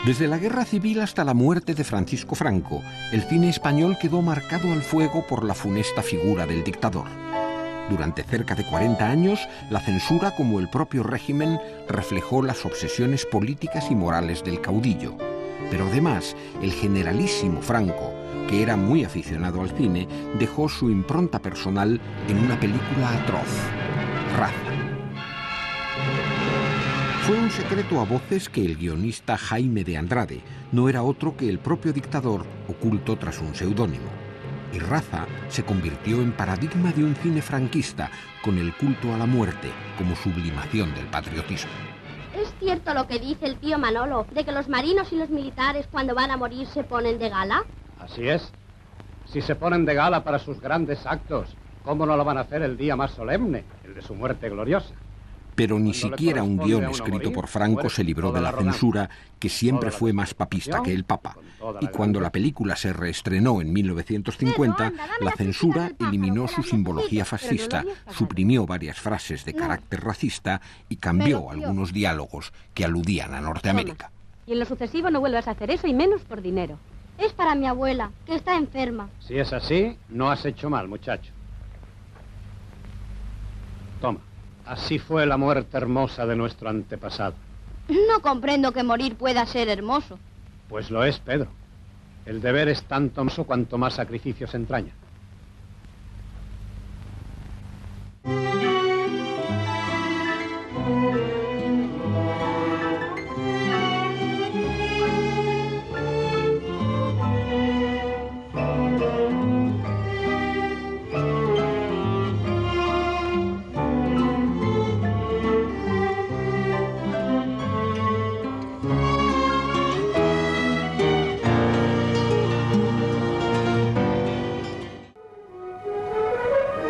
Desde la Guerra Civil hasta la muerte de Francisco Franco, el cine español quedó marcado al fuego por la funesta figura del dictador. Durante cerca de 40 años, la censura, como el propio régimen, reflejó las obsesiones políticas y morales del caudillo. Pero además, el generalísimo Franco, que era muy aficionado al cine, dejó su impronta personal en una película atroz, Raza. Fue un secreto a voces que el guionista Jaime de Andrade no era otro que el propio dictador oculto tras un seudónimo. Y Raza se convirtió en paradigma de un cine franquista, con el culto a la muerte como sublimación del patriotismo. ¿Es cierto lo que dice el tío Manolo, de que los marinos y los militares cuando van a morir se ponen de gala? Así es. Si se ponen de gala para sus grandes actos, ¿cómo no lo van a hacer el día más solemne, el de su muerte gloriosa? Pero ni siquiera un guión escrito por Franco se libró de la censura, que siempre fue más papista que el Papa. Y cuando la película se reestrenó en 1950, la censura eliminó su simbología fascista, suprimió varias frases de carácter racista y cambió algunos diálogos que aludían a Norteamérica. Y en lo sucesivo no vuelvas a hacer eso, y menos por dinero. Es para mi abuela, que está enferma. Si es así, no has hecho mal, muchacho. Toma. Así fue la muerte hermosa de nuestro antepasado. No comprendo que morir pueda ser hermoso. Pues lo es, Pedro. El deber es tanto hermoso cuanto más sacrificios entraña.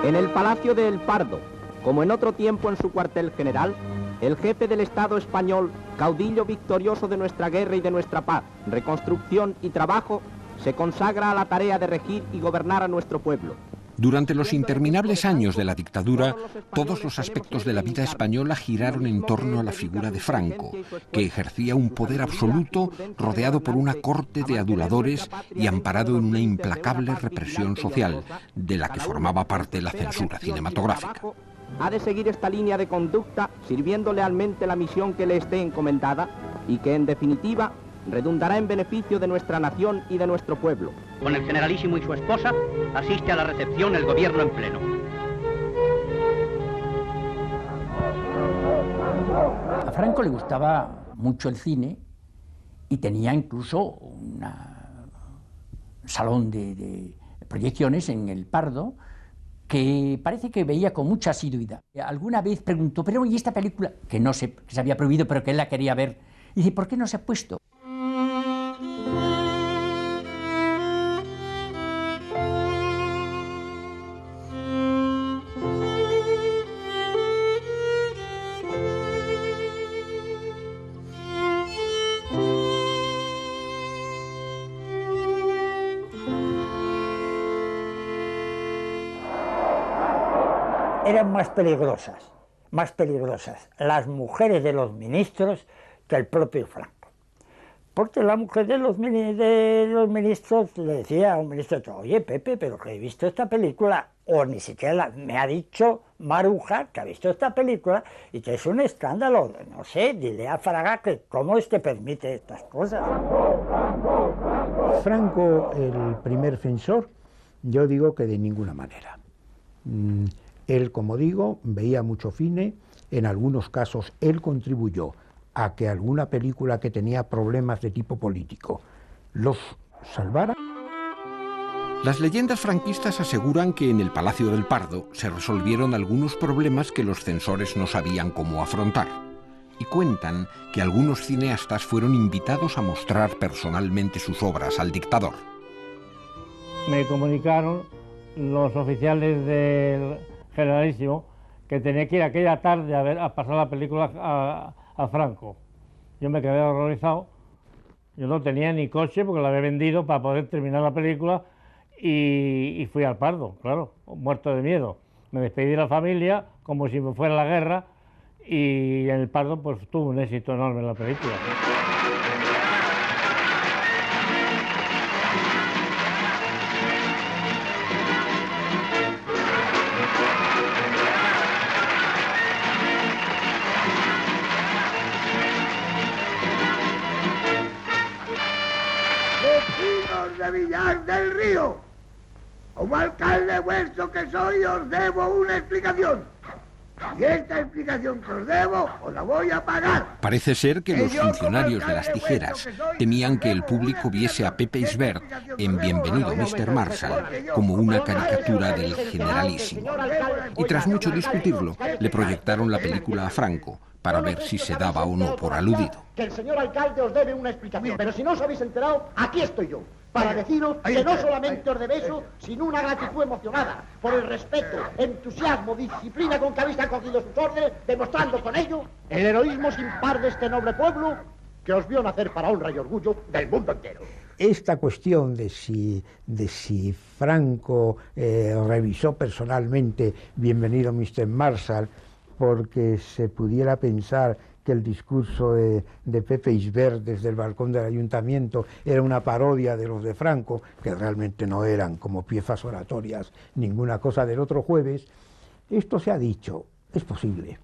En el Palacio de El Pardo, como en otro tiempo en su cuartel general, el jefe del Estado español, caudillo victorioso de nuestra guerra y de nuestra paz, reconstrucción y trabajo, se consagra a la tarea de regir y gobernar a nuestro pueblo. Durante los interminables años de la dictadura, todos los aspectos de la vida española giraron en torno a la figura de Franco, que ejercía un poder absoluto rodeado por una corte de aduladores y amparado en una implacable represión social, de la que formaba parte la censura cinematográfica. Ha de seguir esta línea de conducta, sirviendo lealmente la misión que le esté encomendada y que, en definitiva, redundará en beneficio de nuestra nación y de nuestro pueblo. Con el generalísimo y su esposa, asiste a la recepción el gobierno en pleno. A Franco le gustaba mucho el cine y tenía incluso un salón de proyecciones en El Pardo que parece que veía con mucha asiduidad. Alguna vez preguntó, pero ¿y esta película? Que no sé, que se había prohibido, pero que él la quería ver. Y dice, ¿por qué no se ha puesto? Eran más peligrosas las mujeres de los ministros que el propio Franco. Porque la mujer de los ministros le decía a un ministro, oye Pepe, pero que he visto esta película, o ni siquiera me ha dicho Maruja que ha visto esta película y que es un escándalo, no sé, dile a Fraga que cómo es que permite estas cosas. Franco, el primer censor, yo digo que de ninguna manera. Él, como digo, veía mucho cine, en algunos casos él contribuyó a que alguna película que tenía problemas de tipo político los salvara. Las leyendas franquistas aseguran que en el Palacio del Pardo se resolvieron algunos problemas que los censores no sabían cómo afrontar. Y cuentan que algunos cineastas fueron invitados a mostrar personalmente sus obras al dictador. Me comunicaron los oficiales del generalísimo que tenía que ir aquella tarde a pasar la película a Franco. Yo me quedé horrorizado. Yo no tenía ni coche porque la había vendido para poder terminar la película y fui al Pardo, claro, muerto de miedo. Me despedí de la familia como si me fuera la guerra y en el Pardo pues tuvo un éxito enorme la película. Como alcalde vuestro que soy, os debo una explicación. Y esta explicación que os debo, os la voy a pagar. Parece ser que los funcionarios de las tijeras temían que el público viese a Pepe Isbert en Bienvenido Mr. Marshall como una caricatura del generalísimo. Y tras mucho discutirlo, le proyectaron la película a Franco para ver si se daba o no por aludido. Que el señor alcalde os debe una explicación, pero si no os habéis enterado, aquí estoy yo, para deciros que no solamente os debe eso, sino una gratitud emocionada por el respeto, entusiasmo, disciplina con que habéis acogido sus órdenes, demostrando con ello el heroísmo sin par de este noble pueblo que os vio nacer para honra y orgullo del mundo entero. Esta cuestión de si Franco revisó personalmente Bienvenido Mr. Marshall porque se pudiera pensar que el discurso de Pepe Isbert desde el balcón del ayuntamiento era una parodia de los de Franco, que realmente no eran como piezas oratorias ninguna cosa del otro jueves. Esto se ha dicho, es posible,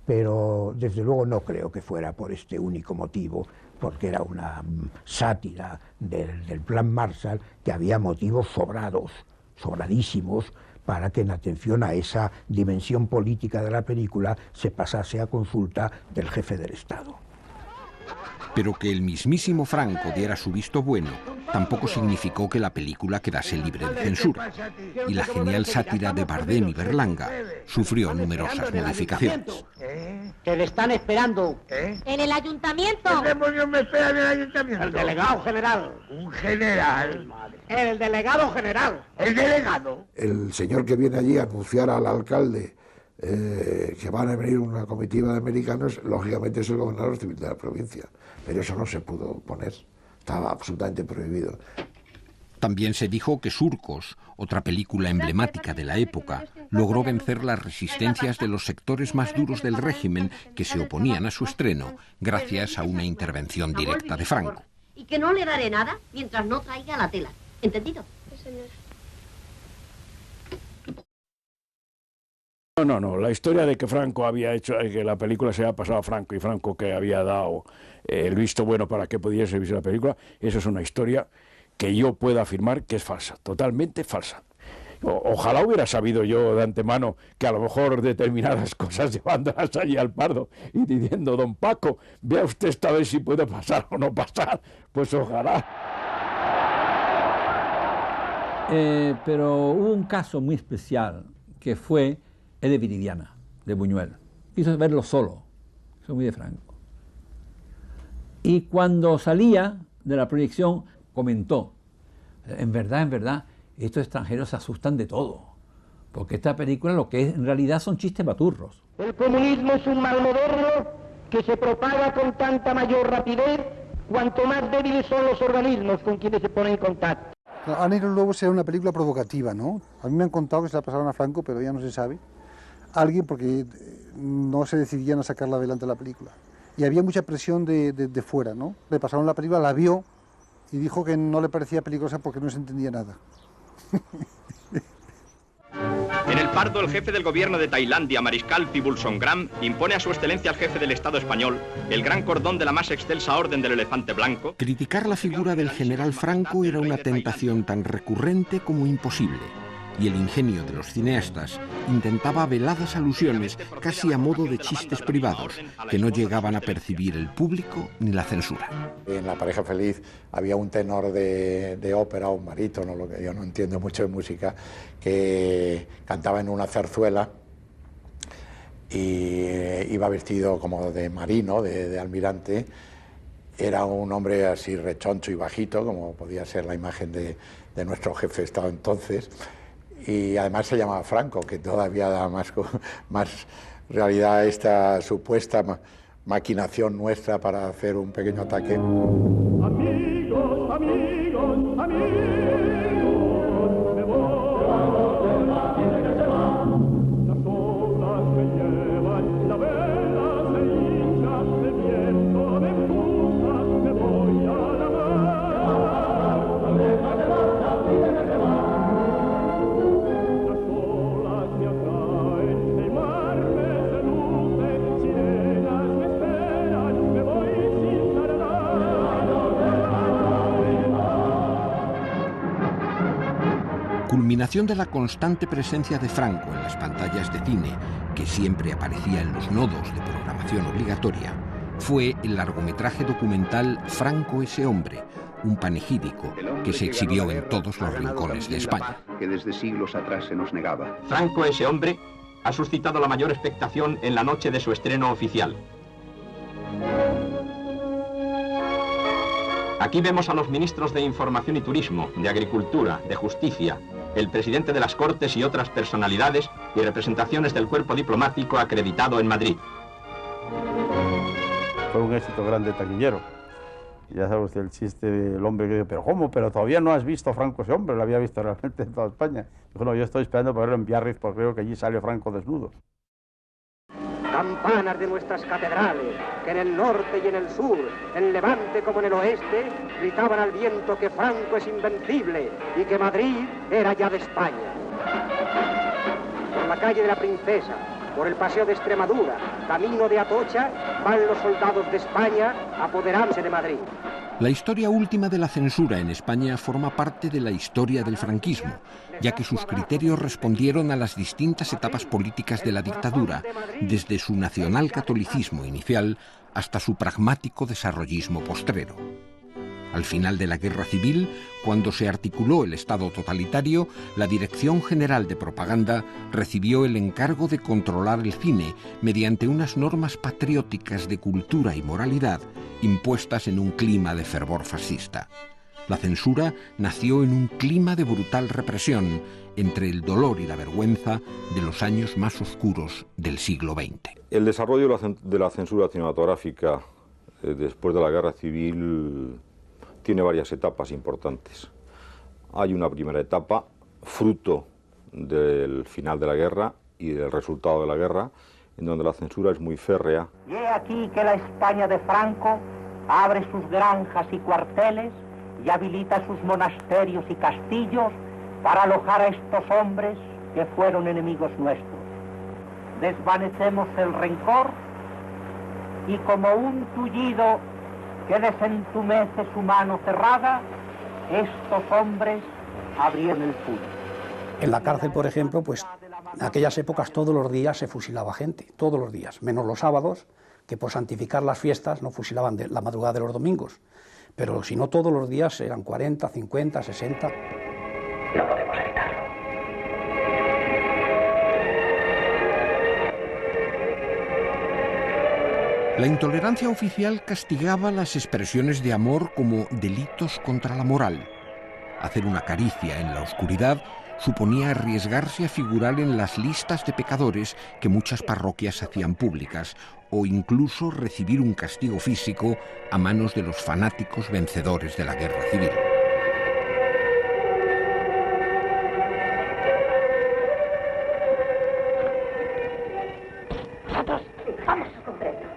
pero desde luego no creo que fuera por este único motivo, porque era una sátira del Plan Marshall, que había motivos sobradísimos, para que en atención a esa dimensión política de la película se pasase a consulta del jefe del Estado. Pero que el mismísimo Franco diera su visto bueno tampoco significó que la película quedase libre de censura, y la genial sátira de Bardem y Berlanga sufrió numerosas modificaciones. Que le están esperando. En el ayuntamiento. ¿Qué demonios me espera en el ayuntamiento? El delegado general. ¿Un general? El delegado general. ¿El delegado? El señor que viene allí a anunciar al alcalde que van a venir una comitiva de americanos, lógicamente es el gobernador civil de la provincia, pero eso no se pudo poner, estaba absolutamente prohibido. También se dijo que Surcos, otra película emblemática de la época, logró vencer las resistencias de los sectores más duros del régimen que se oponían a su estreno, gracias a una intervención directa de Franco. Y que no le daré nada mientras no traiga la tela. ¿Entendido? Sí, señor. No, la historia de que Franco había hecho, que la película se había pasado a Franco y Franco que había dado el visto bueno para que pudiese verse la película, eso es una historia que yo puedo afirmar que es falsa, totalmente falsa. Ojalá hubiera sabido yo de antemano que a lo mejor determinadas cosas llevándolas allí al Pardo y diciendo, don Paco, vea usted esta vez si puede pasar o no pasar, pues ojalá. Pero hubo un caso muy especial que fue el de Viridiana, de Buñuel. Quiso verlo solo, eso es muy de Franco. Y cuando salía de la proyección comentó, en verdad, estos extranjeros se asustan de todo, porque esta película lo que es en realidad son chistes baturros. El comunismo es un mal moderno que se propaga con tanta mayor rapidez cuanto más débiles son los organismos con quienes se pone en contacto. Ana y los lobos era una película provocativa, ¿no? A mí me han contado que se la pasaron a Franco, pero ya no se sabe. Alguien porque no se decidían a sacarla adelante la película. Y había mucha presión de fuera, ¿no? Le pasaron la película, la vio y dijo que no le parecía peligrosa porque no se entendía nada. En el Pardo, el jefe del gobierno de Tailandia, Mariscal Pibulsonggram, impone a su excelencia al jefe del Estado español el gran cordón de la más excelsa orden del elefante blanco. Criticar la figura del general Franco era una tentación tan recurrente como imposible, y el ingenio de los cineastas intentaba veladas alusiones casi a modo de chistes privados que no llegaban a percibir el público ni la censura. En La pareja feliz había un tenor de ópera, un barítono, lo que yo no entiendo mucho de música, que cantaba en una zarzuela y iba vestido como de marino, de almirante. Era un hombre así rechoncho y bajito, como podía ser la imagen de nuestro jefe de Estado entonces. Y además se llamaba Franco, que todavía da más realidad a esta supuesta maquinación nuestra para hacer un pequeño ataque. Amigos, amigos, amigos. culminación de la constante presencia de Franco en las pantallas de cine, que siempre aparecía en los nodos de programación obligatoria, fue el largometraje documental Franco ese hombre, un panegírico que se exhibió en todos los rincones de España. Que desde siglos atrás se nos negaba. Franco ese hombre ha suscitado la mayor expectación en la noche de su estreno oficial. Aquí vemos a los ministros de Información y Turismo, de Agricultura, de Justicia, el presidente de las Cortes y otras personalidades y representaciones del cuerpo diplomático acreditado en Madrid. Fue un éxito grande taquillero. Ya sabe usted el chiste del hombre que dice, pero ¿cómo? Pero todavía no has visto a Franco ese hombre, lo había visto realmente en toda España. Dijo, no, yo estoy esperando para verlo en Biarritz porque creo que allí sale Franco desnudo. Campanas de nuestras catedrales, que en el norte y en el sur, en Levante como en el oeste, gritaban al viento que Franco es invencible y que Madrid era ya de España. Por la calle de la Princesa, por el paseo de Extremadura, camino de Atocha, van los soldados de España a apoderarse de Madrid. La historia última de la censura en España forma parte de la historia del franquismo, ya que sus criterios respondieron a las distintas etapas políticas de la dictadura, desde su nacionalcatolicismo inicial hasta su pragmático desarrollismo postrero. Al final de la Guerra Civil, cuando se articuló el Estado totalitario, la Dirección General de Propaganda recibió el encargo de controlar el cine mediante unas normas patrióticas de cultura y moralidad impuestas en un clima de fervor fascista. La censura nació en un clima de brutal represión, entre el dolor y la vergüenza de los años más oscuros del siglo XX. El desarrollo de la censura cinematográfica después de la Guerra Civil tiene varias etapas importantes. Hay una primera etapa, fruto del final de la guerra y del resultado de la guerra, en donde la censura es muy férrea. Y he aquí que la España de Franco abre sus granjas y cuarteles y habilita sus monasterios y castillos para alojar a estos hombres que fueron enemigos nuestros. Desvanecemos el rencor y como un tullido que desentumece su mano cerrada, estos hombres abrieron el puño. En la cárcel, por ejemplo, pues en aquellas épocas todos los días se fusilaba gente, todos los días, menos los sábados, que por santificar las fiestas no fusilaban la madrugada de los domingos. Pero si no, todos los días eran 40, 50, 60. No podemos evitarlo. La intolerancia oficial castigaba las expresiones de amor como delitos contra la moral. Hacer una caricia en la oscuridad suponía arriesgarse a figurar en las listas de pecadores que muchas parroquias hacían públicas, o incluso recibir un castigo físico a manos de los fanáticos vencedores de la Guerra Civil. Vamos a comprarlo.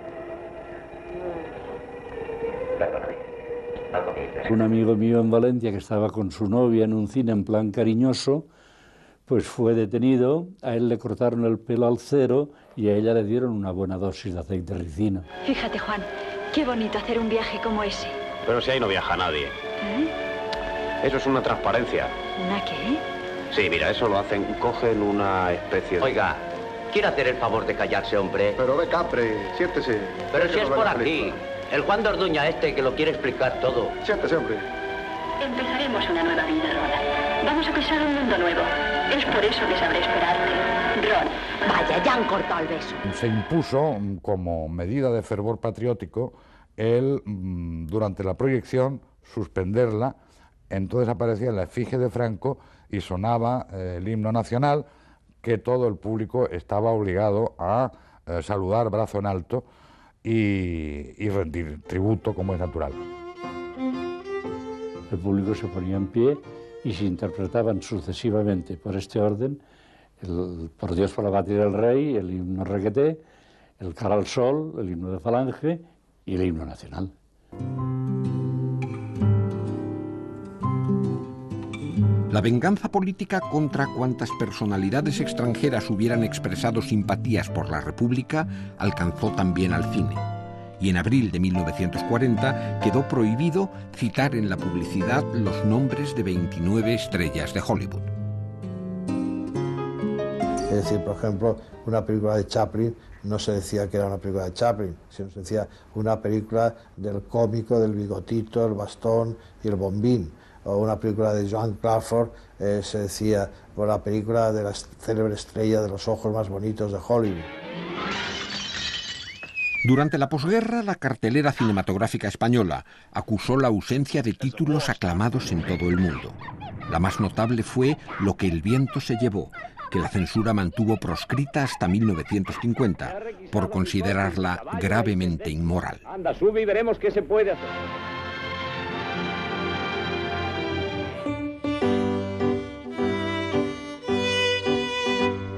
Un amigo mío en Valencia que estaba con su novia en un cine en plan cariñoso, pues fue detenido, a él le cortaron el pelo al cero y a ella le dieron una buena dosis de aceite de ricina. Fíjate, Juan, qué bonito hacer un viaje como ese. Pero si ahí no viaja nadie. ¿Eh? Eso es una transparencia. ¿Una qué? Sí, mira, eso lo hacen, cogen una especie de... Oiga, ¿quiere hacer el favor de callarse, hombre? Pero ve, Capre, siéntese. Pero si es por aquí. El Juan de Orduña que lo quiere explicar todo. Siéntese, hombre. Empezaremos una nueva vida, Ron. Vamos a empezar un mundo nuevo. Es por eso que sabré esperarte. Ron. Vaya, ya han cortado el beso. Se impuso como medida de fervor patriótico el, durante la proyección, suspenderla. Entonces aparecía la efigie de Franco y sonaba el himno nacional, que todo el público estaba obligado a saludar brazo en alto y rendir tributo como es natural. El público se ponía en pie y se interpretaban sucesivamente por este orden el Por Dios, por la patria del rey, el himno Requeté, el Cara al sol, el himno de Falange y el himno nacional. La venganza política contra cuantas personalidades extranjeras hubieran expresado simpatías por la República alcanzó también al cine. Y en abril de 1940 quedó prohibido citar en la publicidad los nombres de 29 estrellas de Hollywood. Es decir, por ejemplo, una película de Chaplin no se decía que era una película de Chaplin, sino se decía una película del cómico, del bigotito, el bastón y el bombín. O una película de Joan Crawford se decía por la película de la célebre estrella de los ojos más bonitos de Hollywood. Durante la posguerra, la cartelera cinematográfica española acusó la ausencia de títulos aclamados en todo el mundo. La más notable fue Lo que el viento se llevó, que la censura mantuvo proscrita hasta 1950 por considerarla gravemente inmoral. Anda, sube y veremos qué se puede hacer.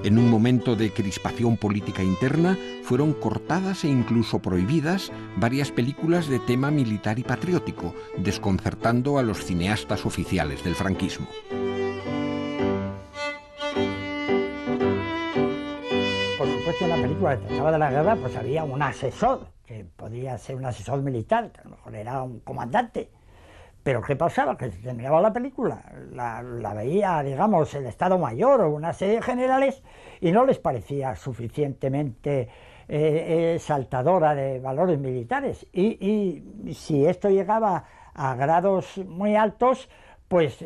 En un momento de crispación política interna, fueron cortadas e incluso prohibidas varias películas de tema militar y patriótico, desconcertando a los cineastas oficiales del franquismo. Por supuesto, en la película que trataba de la guerra, pues había un asesor, que podía ser un asesor militar, que a lo mejor era un comandante. Pero ¿qué pasaba? Que se terminaba la película, la veía, digamos, el Estado Mayor o una serie de generales y no les parecía suficientemente exaltadora de valores militares. Y si esto llegaba a grados muy altos, pues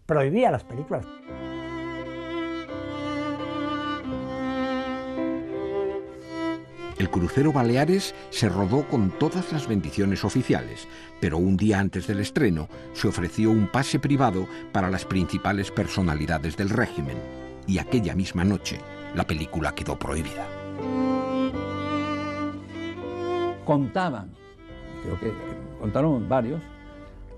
prohibía las películas. El crucero Baleares se rodó con todas las bendiciones oficiales, pero un día antes del estreno se ofreció un pase privado para las principales personalidades del régimen, y aquella misma noche la película quedó prohibida. Contaban, creo que contaron varios,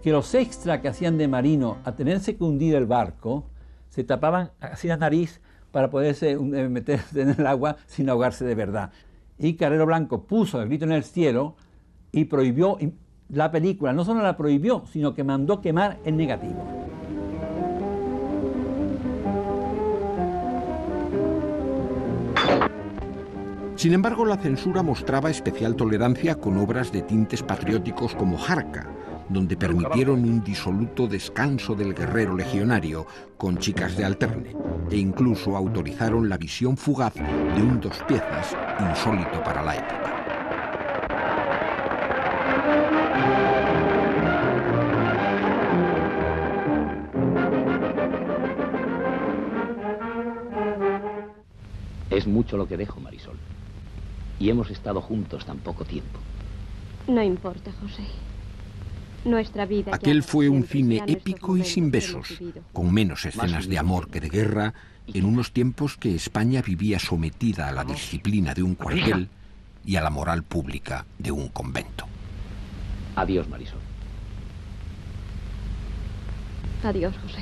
que los extras que hacían de marino a tenerse que hundir el barco, se tapaban así la nariz para poderse meterse en el agua sin ahogarse de verdad. Y Carrero Blanco puso El grito en el cielo y prohibió la película. No solo la prohibió, sino que mandó quemar el negativo. Sin embargo, la censura mostraba especial tolerancia con obras de tintes patrióticos como Jarca, donde permitieron un disoluto descanso del guerrero legionario con chicas de alterne, e incluso autorizaron la visión fugaz de un dos piezas insólito para la época. Es mucho lo que dejo, Marisol. Y hemos estado juntos tan poco tiempo. No importa, José. Nuestra vida. Aquel fue un cine épico y sin besos, con menos escenas de amor que de guerra, en unos tiempos que España vivía sometida a la disciplina de un cuartel y a la moral pública de un convento. Adiós, Marisol. Adiós, José.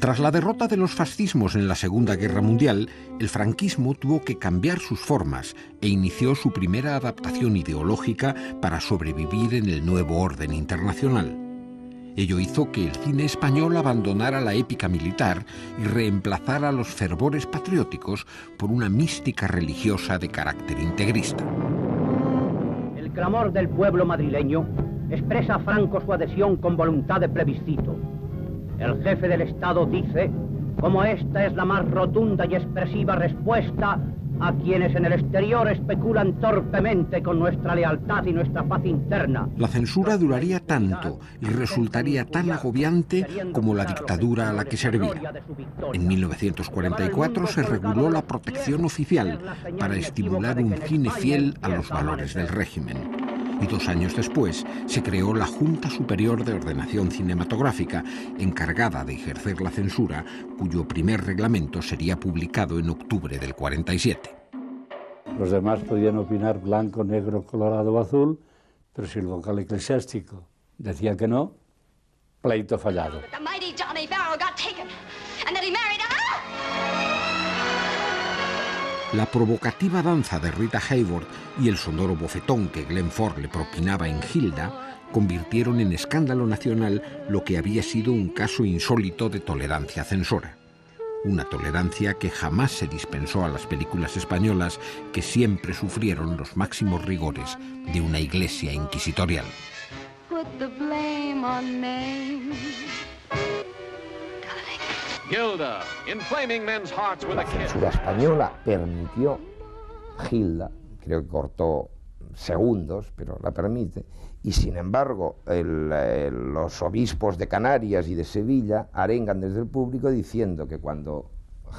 Tras la derrota de los fascismos en la Segunda Guerra Mundial, el franquismo tuvo que cambiar sus formas e inició su primera adaptación ideológica para sobrevivir en el nuevo orden internacional. Ello hizo que el cine español abandonara la épica militar y reemplazara los fervores patrióticos por una mística religiosa de carácter integrista. El clamor del pueblo madrileño expresa a Franco su adhesión con voluntad de plebiscito. El jefe del Estado dice, como esta es la más rotunda y expresiva respuesta a quienes en el exterior especulan torpemente con nuestra lealtad y nuestra paz interna. La censura duraría tanto y resultaría tan agobiante como la dictadura a la que servía. En 1944 se reguló la protección oficial para estimular un cine fiel a los valores del régimen. Y 2 años después se creó la Junta Superior de Ordenación Cinematográfica, encargada de ejercer la censura, cuyo primer reglamento sería publicado en octubre del 47. Los demás podían opinar blanco, negro, colorado o azul, pero si el vocal eclesiástico decía que no, pleito fallado. La provocativa danza de Rita Hayworth y el sonoro bofetón que Glenn Ford le propinaba en Hilda convirtieron en escándalo nacional lo que había sido un caso insólito de tolerancia censora. Una tolerancia que jamás se dispensó a las películas españolas, que siempre sufrieron los máximos rigores de una iglesia inquisitorial. Gilda, inflaming men's hearts with a kiss. La censura española permitió, Gilda, creo que cortó segundos, pero la permite, y sin embargo los obispos de Canarias y de Sevilla arengan desde el público diciendo que cuando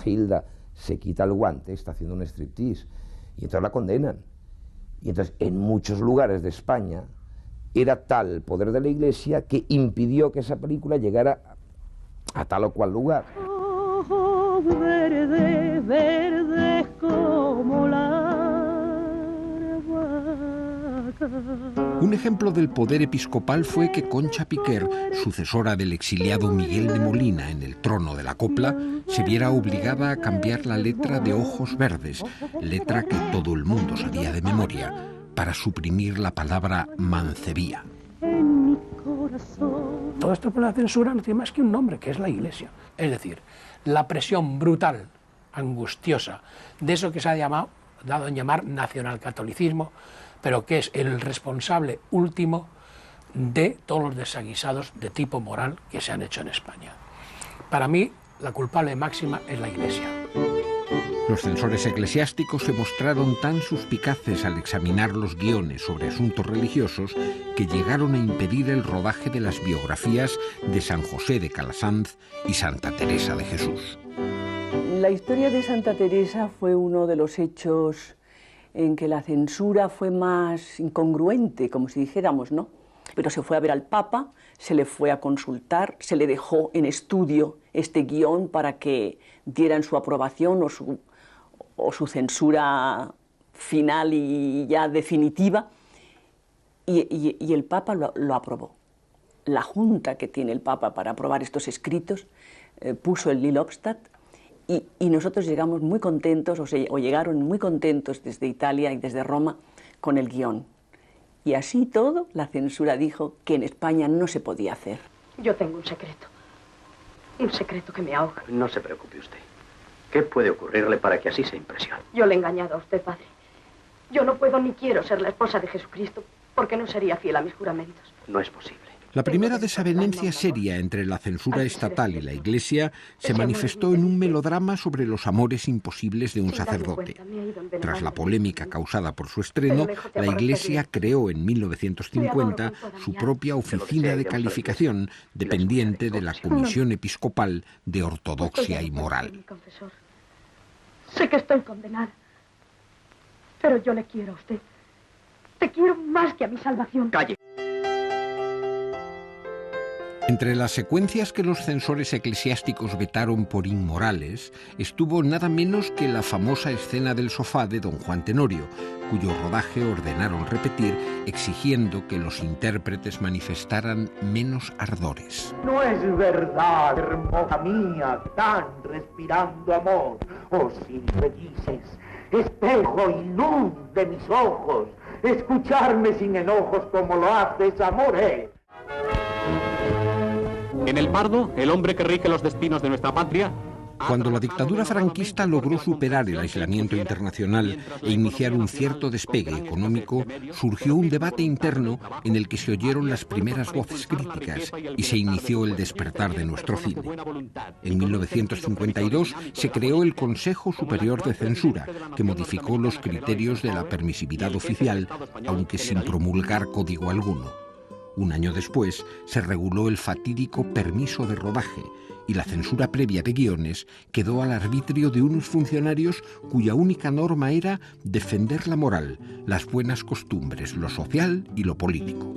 Gilda se quita el guante está haciendo un striptease, y entonces la condenan. Y entonces en muchos lugares de España era tal el poder de la Iglesia que impidió que esa película llegara a tal o cual lugar. Ojos verdes, verdes como la Un ejemplo del poder episcopal fue que Concha Piquer, sucesora del exiliado Miguel de Molina en el trono de la copla, se viera obligada a cambiar la letra de Ojos Verdes, letra que todo el mundo sabía de memoria, para suprimir la palabra mancebía. Todo esto por la censura no tiene más que un nombre, que es la Iglesia. Es decir, la presión brutal, angustiosa, de eso que se ha dado en llamar nacionalcatolicismo, pero que es el responsable último de todos los desaguisados de tipo moral que se han hecho en España. Para mí, la culpable máxima es la Iglesia. Los censores eclesiásticos se mostraron tan suspicaces al examinar los guiones sobre asuntos religiosos que llegaron a impedir el rodaje de las biografías de San José de Calasanz y Santa Teresa de Jesús. La historia de Santa Teresa fue uno de los hechos en que la censura fue más incongruente, como si dijéramos, ¿no? Pero se fue a ver al Papa, se le fue a consultar, se le dejó en estudio este guión para que dieran su aprobación o su censura final y ya definitiva, y el Papa lo aprobó. La junta que tiene el Papa para aprobar estos escritos puso el nil obstat, y nosotros llegamos muy contentos, o llegaron muy contentos desde Italia y desde Roma con el guión. Y así todo, la censura dijo que en España no se podía hacer. Yo tengo un secreto que me ahoga. No se preocupe usted. ¿Qué puede ocurrirle para que así se impresione? Yo le he engañado a usted, padre. Yo no puedo ni quiero ser la esposa de Jesucristo, porque no sería fiel a mis juramentos. No es posible. La primera desavenencia seria entre la censura estatal y la Iglesia se manifestó en un melodrama sobre los amores imposibles de un sacerdote. Tras la polémica causada por su estreno, la Iglesia creó en 1950 su propia oficina de calificación, dependiente de la Comisión Episcopal de Ortodoxia y Moral. Sé que estoy condenada, pero yo le quiero a usted. Te quiero más que a mi salvación. ¡Calle! Entre las secuencias que los censores eclesiásticos vetaron por inmorales estuvo nada menos que la famosa escena del sofá de Don Juan Tenorio, cuyo rodaje ordenaron repetir exigiendo que los intérpretes manifestaran menos ardores. No es verdad, hermosa mía, que están respirando amor. Oh, sí, me dices, espejo y luz de mis ojos, escucharme sin enojos como lo haces, amore. En El Pardo, el hombre que rige los destinos de nuestra patria. Cuando la dictadura franquista logró superar el aislamiento internacional e iniciar un cierto despegue económico, surgió un debate interno en el que se oyeron las primeras voces críticas y se inició el despertar de nuestro cine. En 1952 se creó el Consejo Superior de Censura, que modificó los criterios de la permisividad oficial, aunque sin promulgar código alguno. Un año después se reguló el fatídico permiso de rodaje y la censura previa de guiones quedó al arbitrio de unos funcionarios cuya única norma era defender la moral, las buenas costumbres, lo social y lo político.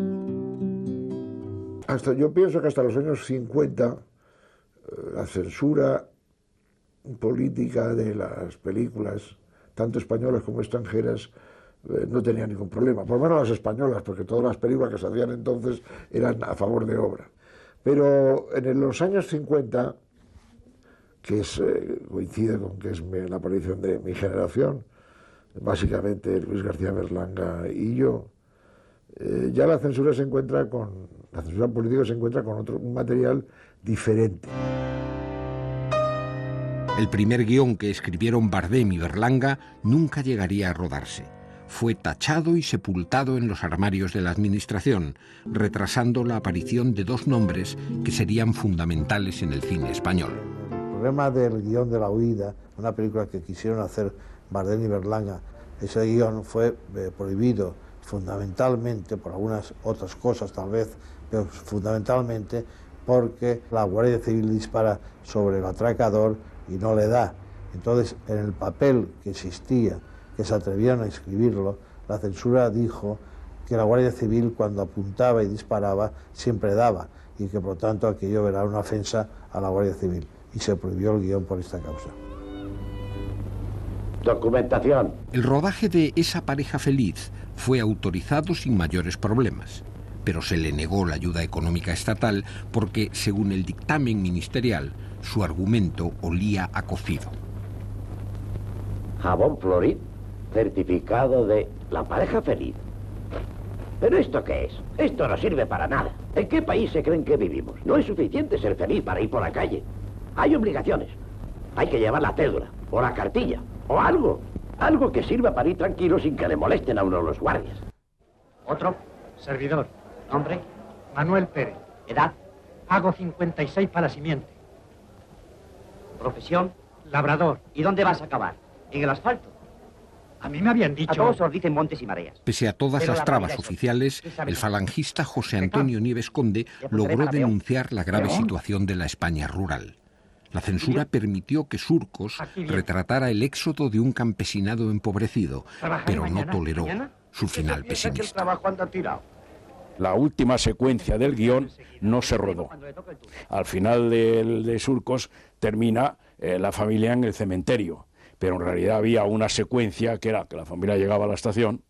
Yo pienso que hasta los años 50 la censura política de las películas, tanto españolas como extranjeras, no tenía ningún problema, por lo menos las españolas, porque todas las películas que se hacían entonces eran a favor de obra. Pero en los años 50, que coincide con que es la aparición de mi generación, básicamente Luis García Berlanga y yo, ya la censura política se encuentra con un material diferente. El primer guión que escribieron Bardem y Berlanga nunca llegaría a rodarse. Fue tachado y sepultado en los armarios de la administración, retrasando la aparición de dos nombres que serían fundamentales en el cine español. problema del guión de La huida, una película que quisieron hacer Bardem y Berlanga, ese guión fue prohibido fundamentalmente, por algunas otras cosas tal vez, pero fundamentalmente porque la Guardia Civil dispara sobre el atracador y no le da. Entonces, en el papel que existía, que se atrevieron a escribirlo, la censura dijo que la Guardia Civil, cuando apuntaba y disparaba, siempre daba, y que por lo tanto aquello era una ofensa a la Guardia Civil, y se prohibió el guión por esta causa. Documentación. El rodaje de Esa pareja feliz fue autorizado sin mayores problemas, pero se le negó la ayuda económica estatal porque, según el dictamen ministerial, su argumento olía a cocido. Jabón Florid, certificado de La pareja feliz. ¿Pero esto qué es? Esto no sirve para nada. ¿En qué país se creen que vivimos? No es suficiente ser feliz para ir por la calle. Hay obligaciones. Hay que llevar la cédula, o la cartilla, o algo. Algo que sirva para ir tranquilo sin que le molesten a uno los guardias. Otro, servidor. Nombre, Manuel Pérez. Edad, Hago 56 para la simiente. profesión. Labrador. ¿Y dónde vas a acabar? ¿En el asfalto? A mí me habían dicho... A todos os dicen montes y mareas. Pese a todas Pero las la trabas realidad es oficiales, el falangista José Antonio Nieves Conde logró denunciar la grave situación de la España rural. La censura permitió que Surcos retratara el éxodo de un campesinado empobrecido, pero no toleró su final pesimista. La última secuencia del guión no se rodó. Al final de Surcos termina la familia en el cementerio, pero en realidad había una secuencia que era que la familia llegaba a la estación,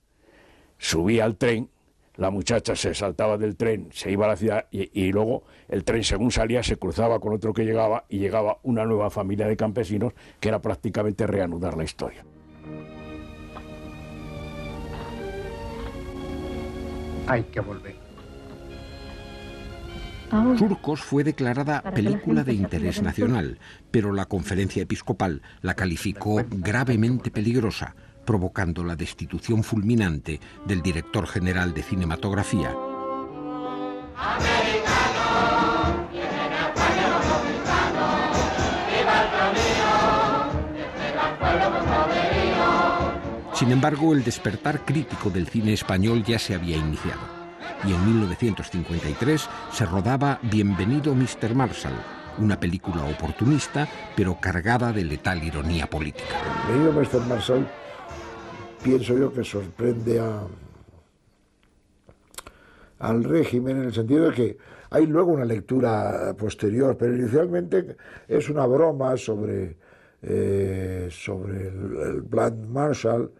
subía al tren, la muchacha se saltaba del tren, se iba a la ciudad y luego el tren, según salía, se cruzaba con otro que llegaba y llegaba una nueva familia de campesinos, que era prácticamente reanudar la historia. Hay que volver. Surcos fue declarada película de interés nacional, pero la conferencia episcopal la calificó gravemente peligrosa, provocando la destitución fulminante del director general de cinematografía. Sin embargo, el despertar crítico del cine español ya se había iniciado. Y en 1953 se rodaba Bienvenido Mr. Marshall, una película oportunista, pero cargada de letal ironía política. Bienvenido Mr. Marshall, pienso yo que sorprende al régimen en el sentido de que hay luego una lectura posterior, pero inicialmente es una broma sobre el plan Marshall,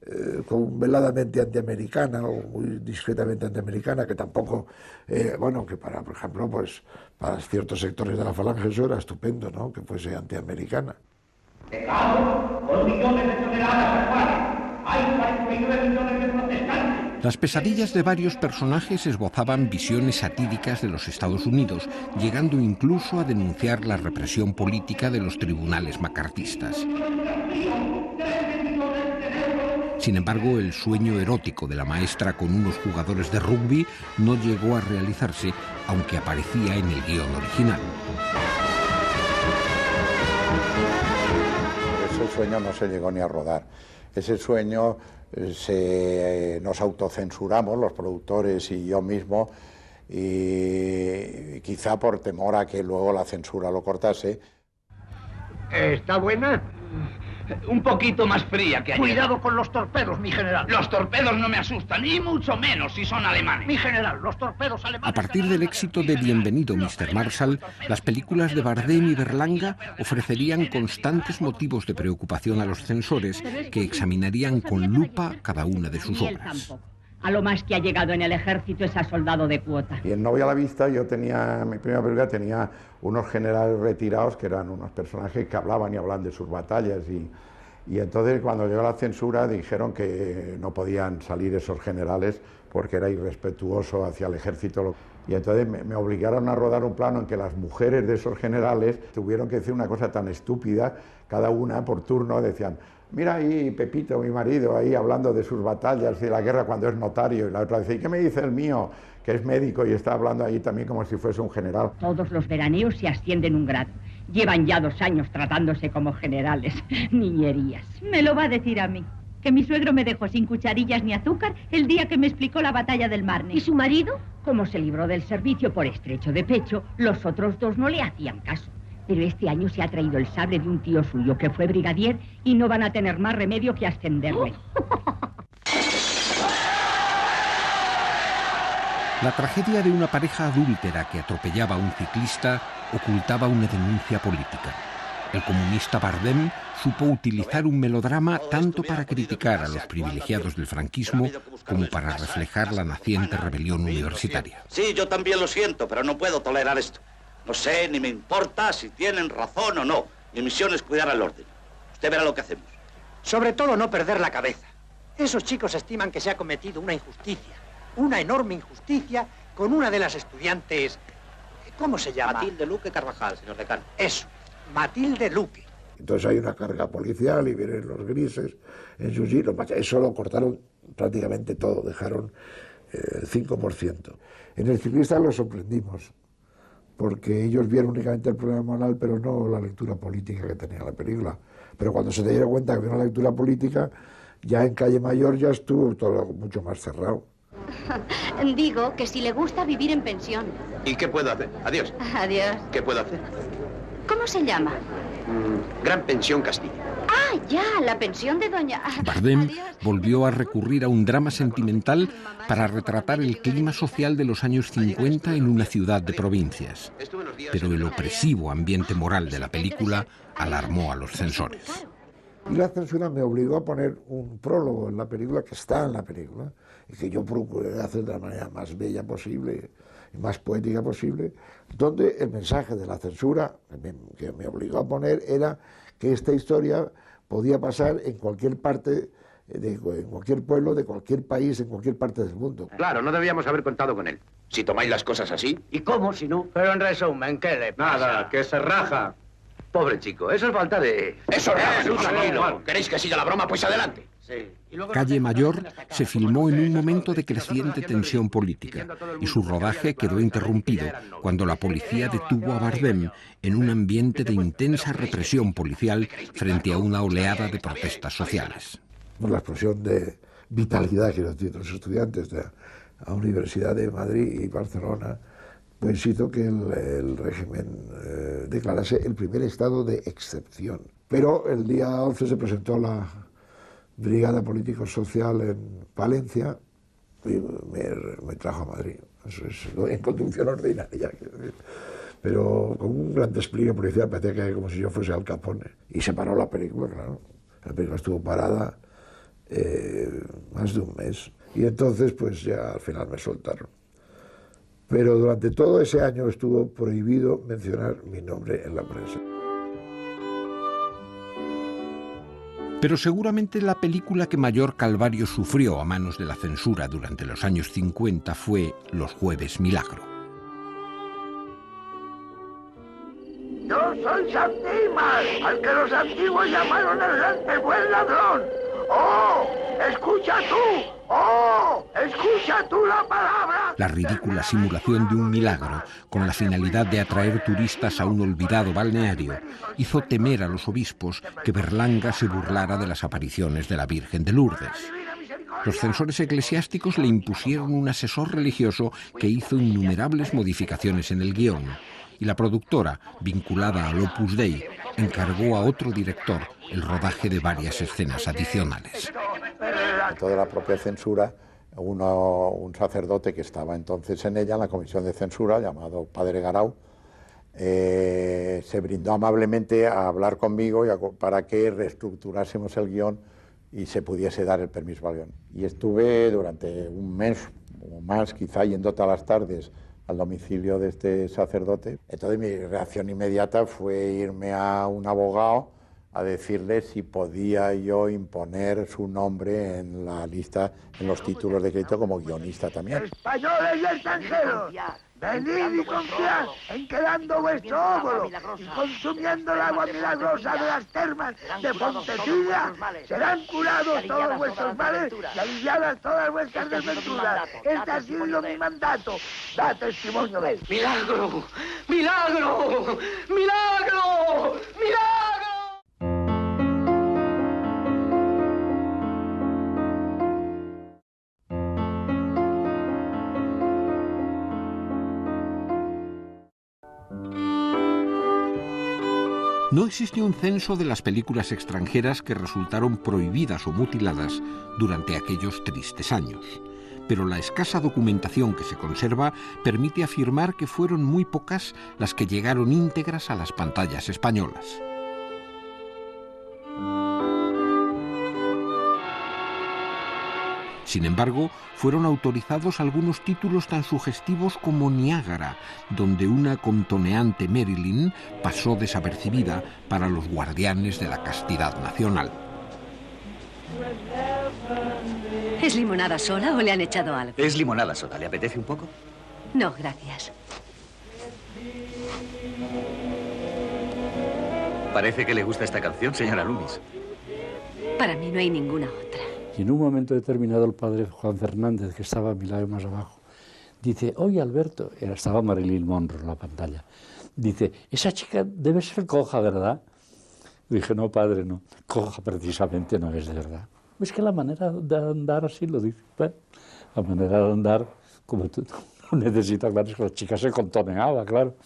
veladamente antiamericana o muy discretamente antiamericana, que tampoco, bueno, que para, por ejemplo, pues para ciertos sectores de la falange eso era estupendo, ¿no?, que fuese antiamericana. Con millones de toneladas actuales. Hay 49 millones de protestantes. Las pesadillas de varios personajes esbozaban visiones satíricas de los Estados Unidos, llegando incluso a denunciar la represión política de los tribunales macartistas. Sin embargo, el sueño erótico de la maestra con unos jugadores de rugby no llegó a realizarse, aunque aparecía en el guión original. Ese sueño no se llegó ni a rodar. Ese sueño nos autocensuramos, los productores y yo mismo, y quizá por temor a que luego la censura lo cortase. ¿Está buena? Un poquito más fría que ayer. Cuidado con los torpedos, mi general. Los torpedos no me asustan, ni mucho menos si son alemanes. Mi general, los torpedos alemanes... A partir del éxito de Bienvenido Mr. Marshall, las películas de Bardem y Berlanga ofrecerían constantes motivos de preocupación a los censores, que examinarían con lupa cada una de sus obras. A lo más que ha llegado en el ejército es a soldado de cuota. Y en Novia a la vista yo tenía, mi primera película tenía unos generales retirados que eran unos personajes que hablaban y hablaban de sus batallas y entonces cuando llegó la censura dijeron que no podían salir esos generales porque era irrespetuoso hacia el ejército. Y entonces me obligaron a rodar un plano en que las mujeres de esos generales tuvieron que decir una cosa tan estúpida, cada una por turno decían, mira ahí Pepito, mi marido, ahí hablando de sus batallas y de la guerra cuando es notario, y la otra dice, ¿y qué me dice el mío, que es médico y está hablando ahí también como si fuese un general? Todos los veraneos se ascienden un grado. Llevan ya 2 años tratándose como generales. Niñerías. Me lo va a decir a mí, que mi suegro me dejó sin cucharillas ni azúcar el día que me explicó la batalla del Marne. ¿Y su marido? Como se libró del servicio por estrecho de pecho, los otros 2 no le hacían caso. Pero este año se ha traído el sable de un tío suyo que fue brigadier y no van a tener más remedio que ascenderle. La tragedia de una pareja adúltera que atropellaba a un ciclista ocultaba una denuncia política. El comunista Bardem supo utilizar un melodrama tanto para criticar a los privilegiados del franquismo como para reflejar la naciente rebelión universitaria. Sí, yo también lo siento, pero no puedo tolerar esto. No sé, ni me importa si tienen razón o no. Mi misión es cuidar al orden. Usted verá lo que hacemos. Sobre todo no perder la cabeza. Esos chicos estiman que se ha cometido una injusticia, una enorme injusticia con una de las estudiantes... ¿Cómo se llama? Matilde Luque Carvajal, señor decano. Eso, Matilde Luque. Entonces hay una carga policial y vienen los grises en sus giros. Eso lo cortaron prácticamente todo, dejaron el 5%. En el ciclista lo sorprendimos, porque ellos vieron únicamente el problema moral, pero no la lectura política que tenía la película. Pero cuando se dieron cuenta que había una lectura política, ya en Calle Mayor ya estuvo todo mucho más cerrado. Digo que si le gusta vivir en pensión. ¿Y qué puedo hacer? Adiós. Adiós. ¿Qué puedo hacer? ¿Cómo se llama? Gran Pensión Castilla. Ah, ya, la pensión de doña... Bardem volvió a recurrir a un drama sentimental para retratar el clima social de los años 50 en una ciudad de provincias. Pero el opresivo ambiente moral de la película alarmó a los censores. Y la censura me obligó a poner un prólogo en la película, que está en la película, y que yo procuré hacer de la manera más bella posible y más poética posible, donde el mensaje de la censura que me obligó a poner era que esta historia podía pasar en cualquier parte, en cualquier pueblo, de cualquier país, en cualquier parte del mundo. Claro, no debíamos haber contado con él. Si tomáis las cosas así... ¿Y cómo, si no? Pero en resumen, ¿qué le pasa? Nada, que se raja. Pobre chico, eso es falta de... ¡Eso es! ¿Queréis que siga la broma? Pues adelante. Sí. Calle Mayor se filmó en un momento de creciente tensión política y su rodaje quedó interrumpido cuando la policía detuvo a Bardem en un ambiente de intensa represión policial frente a una oleada de protestas sociales. La explosión de vitalidad que tienen los estudiantes de la Universidad de Madrid y Barcelona pues hizo que el régimen declarase el primer estado de excepción. Pero el día 11 se presentó la Brigada Político-Social en Palencia y me trajo a Madrid. Eso es en conducción ordinaria. Pero con un gran despliegue policial, parecía que como si yo fuese Al Capone. Y se paró la película, claro. La película estuvo parada más de un mes. Y entonces, pues ya al final me soltaron. Pero durante todo ese año estuvo prohibido mencionar mi nombre en la prensa. Pero seguramente la película que mayor calvario sufrió a manos de la censura durante los años 50 fue Los Jueves Milagro. Yo soy San Dimas, al que los antiguos llamaron el buen ladrón. ¡Oh! ¡Escucha tú! ¡Oh! ¡Escucha tú la palabra! La ridícula simulación de un milagro, con la finalidad de atraer turistas a un olvidado balneario, hizo temer a los obispos que Berlanga se burlara de las apariciones de la Virgen de Lourdes. Los censores eclesiásticos le impusieron un asesor religioso que hizo innumerables modificaciones en el guión, y la productora, vinculada al Opus Dei, encargó a otro director el rodaje de varias escenas adicionales. Toda la propia censura, un sacerdote que estaba entonces en ella, en la comisión de censura, llamado Padre Garau, se brindó amablemente a hablar conmigo para que reestructurásemos el guión y se pudiese dar el permiso al guión. Y estuve durante un mes o más, quizá, yendo todas las tardes al domicilio de este sacerdote. Entonces mi reacción inmediata fue irme a un abogado a decirle si podía yo imponer su nombre en la lista, en los títulos de crédito como guionista también. Españoles y extranjeros, Venid y confiad en que dando vuestro óvulo y consumiendo el agua milagrosa de las termas de Fontecilla, serán curados todos vuestros males y aliviadas todas vuestras desventuras. Este ha sido mi mandato. Da testimonio de él. ¡Milagro! ¡Milagro! ¡Milagro! ¡Milagro! No existió un censo de las películas extranjeras que resultaron prohibidas o mutiladas durante aquellos tristes años, pero la escasa documentación que se conserva permite afirmar que fueron muy pocas las que llegaron íntegras a las pantallas españolas. Sin embargo, fueron autorizados algunos títulos tan sugestivos como Niágara, donde una contoneante Marilyn pasó desapercibida para los guardianes de la castidad nacional. ¿Es limonada sola o le han echado algo? Es limonada soda. ¿Le apetece un poco? No, gracias. Parece que le gusta esta canción, señora Loomis. Para mí no hay ninguna otra. Y en un momento determinado el padre Juan Fernández, que estaba a mi lado más abajo, dice, oye Alberto, estaba Marilyn Monroe en la pantalla, dice, esa chica debe ser coja, ¿verdad? Y dije, no padre, no, coja precisamente no es de verdad. Es que la manera de andar así lo dice, ¿eh? La manera de andar, como tú necesitas, claro, es que la chica se contoneaba, claro.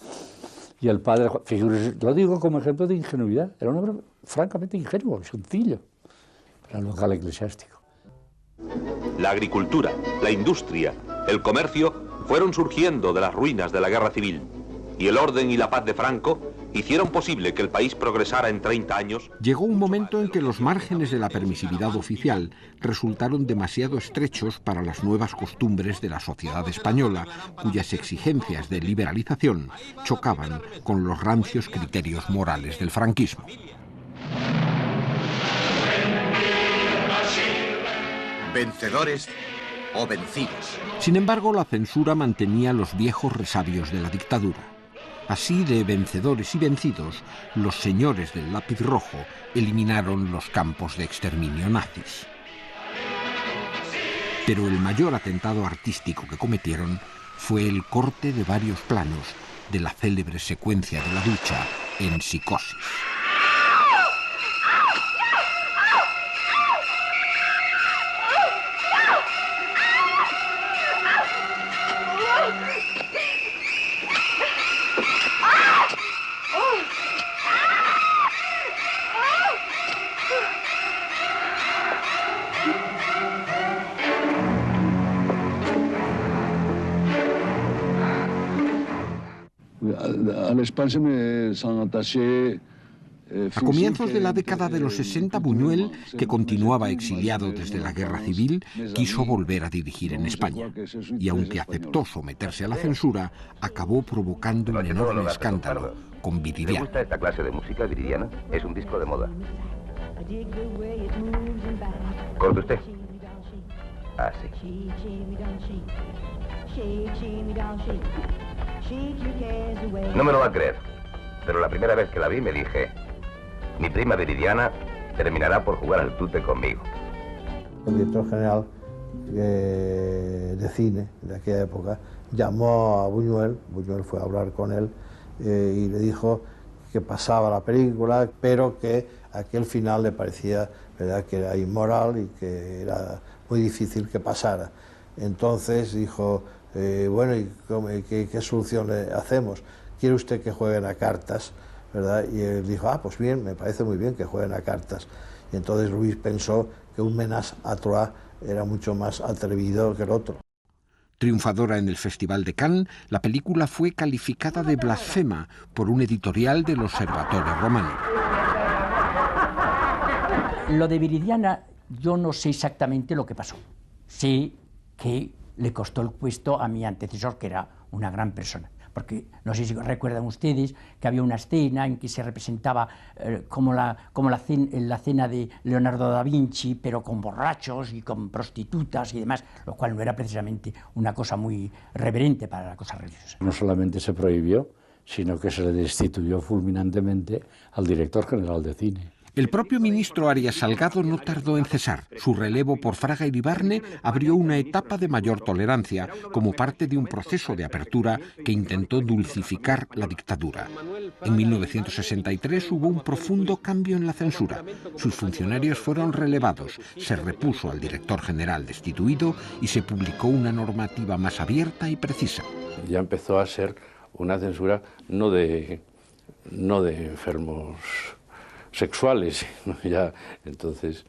Y el padre, figúrese, lo digo como ejemplo de ingenuidad, era un hombre francamente ingenuo, sencillo, era local eclesiástico. La agricultura, la industria, el comercio fueron surgiendo de las ruinas de la guerra civil, y el orden y la paz de Franco hicieron posible que el país progresara en 30 años. Llegó un momento en que los márgenes de la permisividad oficial resultaron demasiado estrechos para las nuevas costumbres de la sociedad española, cuyas exigencias de liberalización chocaban con los rancios criterios morales del franquismo. Vencedores o vencidos. Sin embargo, la censura mantenía los viejos resabios de la dictadura. Así, de vencedores y vencidos, los señores del lápiz rojo eliminaron los campos de exterminio nazis. Pero el mayor atentado artístico que cometieron fue el corte de varios planos de la célebre secuencia de la ducha en Psicosis. A comienzos de la década de los 60, Buñuel, que continuaba exiliado desde la Guerra Civil, quiso volver a dirigir en España. Y aunque aceptó someterse a la censura, acabó provocando un enorme escándalo con Viridiana. ¿Le gusta esta clase de música, Viridiana? Es un disco de moda. ¿Corte usted? Ah, sí. No me lo va a creer, pero la primera vez que la vi me dije, mi prima Viridiana terminará por jugar al tute conmigo. El director general de cine de aquella época llamó a Buñuel, Buñuel fue a hablar con él y le dijo que pasaba la película, pero que aquel final le parecía, ¿verdad?, que era inmoral y que era muy difícil que pasara. Entonces dijo, bueno, ¿y qué solución le hacemos? ¿Quiere usted que jueguen a cartas? ¿Verdad? Y él dijo, ah, pues bien, me parece muy bien que jueguen a cartas. Y entonces Luis pensó que un Ménage à Trois era mucho más atrevido que el otro. Triunfadora en el Festival de Cannes, la película fue calificada de blasfema por un editorial del Osservatore Romano. Lo de Viridiana, yo no sé exactamente lo que pasó. Sé que le costó el puesto a mi antecesor, que era una gran persona. porque no sé si recuerdan ustedes que había una escena en que se representaba como la cena de Leonardo da Vinci, pero con borrachos y con prostitutas y demás, lo cual no era precisamente una cosa muy reverente para la cosa religiosa. No solamente se prohibió, sino que se le destituyó fulminantemente al director general de cine. El propio ministro Arias Salgado no tardó en cesar. Su relevo por Fraga Iribarne abrió una etapa de mayor tolerancia, como parte de un proceso de apertura que intentó dulcificar la dictadura. En 1963 hubo un profundo cambio en la censura. Sus funcionarios fueron relevados, se repuso al director general destituido y se publicó una normativa más abierta y precisa. Ya empezó a ser una censura no de enfermos sexuales, ¿no? Ya entonces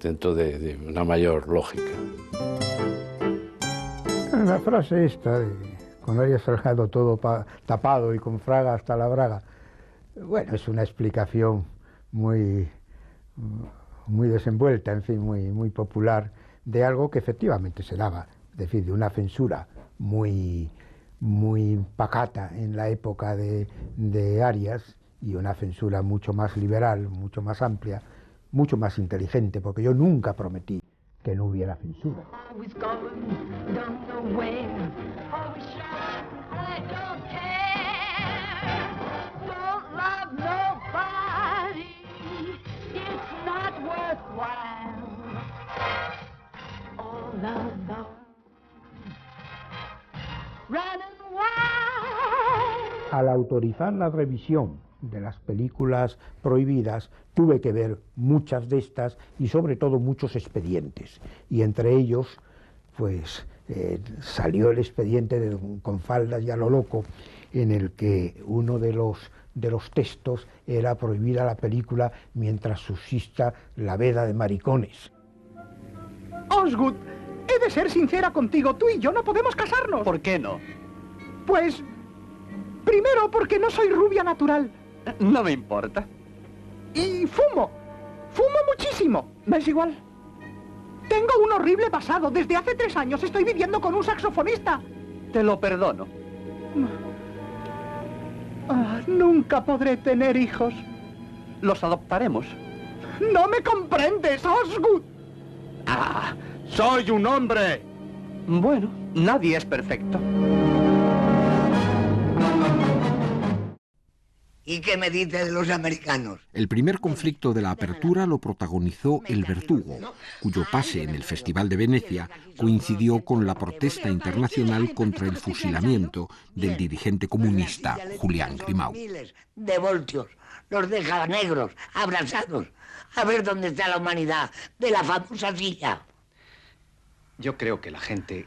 dentro de una mayor lógica. La frase esta de con Arias Salgado todo tapado y con Fraga hasta la braga, bueno, es una explicación muy desenvuelta, en fin, muy popular de algo que efectivamente se daba, es decir, de una censura muy pacata en la época de Arias, y una censura mucho más liberal, mucho más amplia, mucho más inteligente, porque yo nunca prometí que no hubiera censura. Al autorizar la revisión de las películas prohibidas, tuve que ver muchas de estas y sobre todo muchos expedientes. Y entre ellos, pues, salió el expediente con faldas y a lo loco, en el que uno de los textos era prohibida la película mientras subsista la veda de maricones. Osgood, he de ser sincera contigo, tú y yo no podemos casarnos. ¿Por qué no? Pues, primero porque no soy rubia natural. No me importa. Y fumo muchísimo, ¿me es igual? Tengo un horrible pasado, desde hace 3 años estoy viviendo con un saxofonista. Te lo perdono. Nunca podré tener hijos. Los adoptaremos. No me comprendes, Osgood. ¡Soy un hombre! Bueno, nadie es perfecto. ¿Y qué me dice de los americanos? El primer conflicto de la apertura lo protagonizó El Verdugo, cuyo pase en el Festival de Venecia coincidió con la protesta internacional contra el fusilamiento del dirigente comunista Julián Grimau. Miles de voltios, los deja negros, abrazados. A ver dónde está la humanidad de la famosa silla. Yo creo que la gente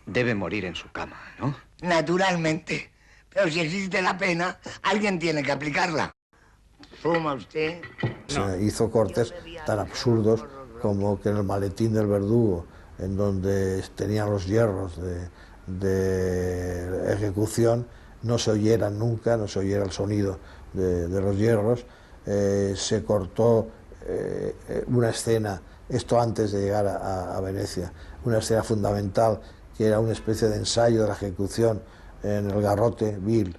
debe morir en su cama, ¿no? Naturalmente. Pero si existe la pena, alguien tiene que aplicarla. ¿Fuma usted? Se hizo cortes tan absurdos como que en el maletín del Verdugo, en donde tenían los hierros de ejecución, no se oyeran nunca, no se oyera el sonido de los hierros. Se cortó una escena, esto antes de llegar a Venecia, una escena fundamental que era una especie de ensayo de la ejecución en el garrote vil.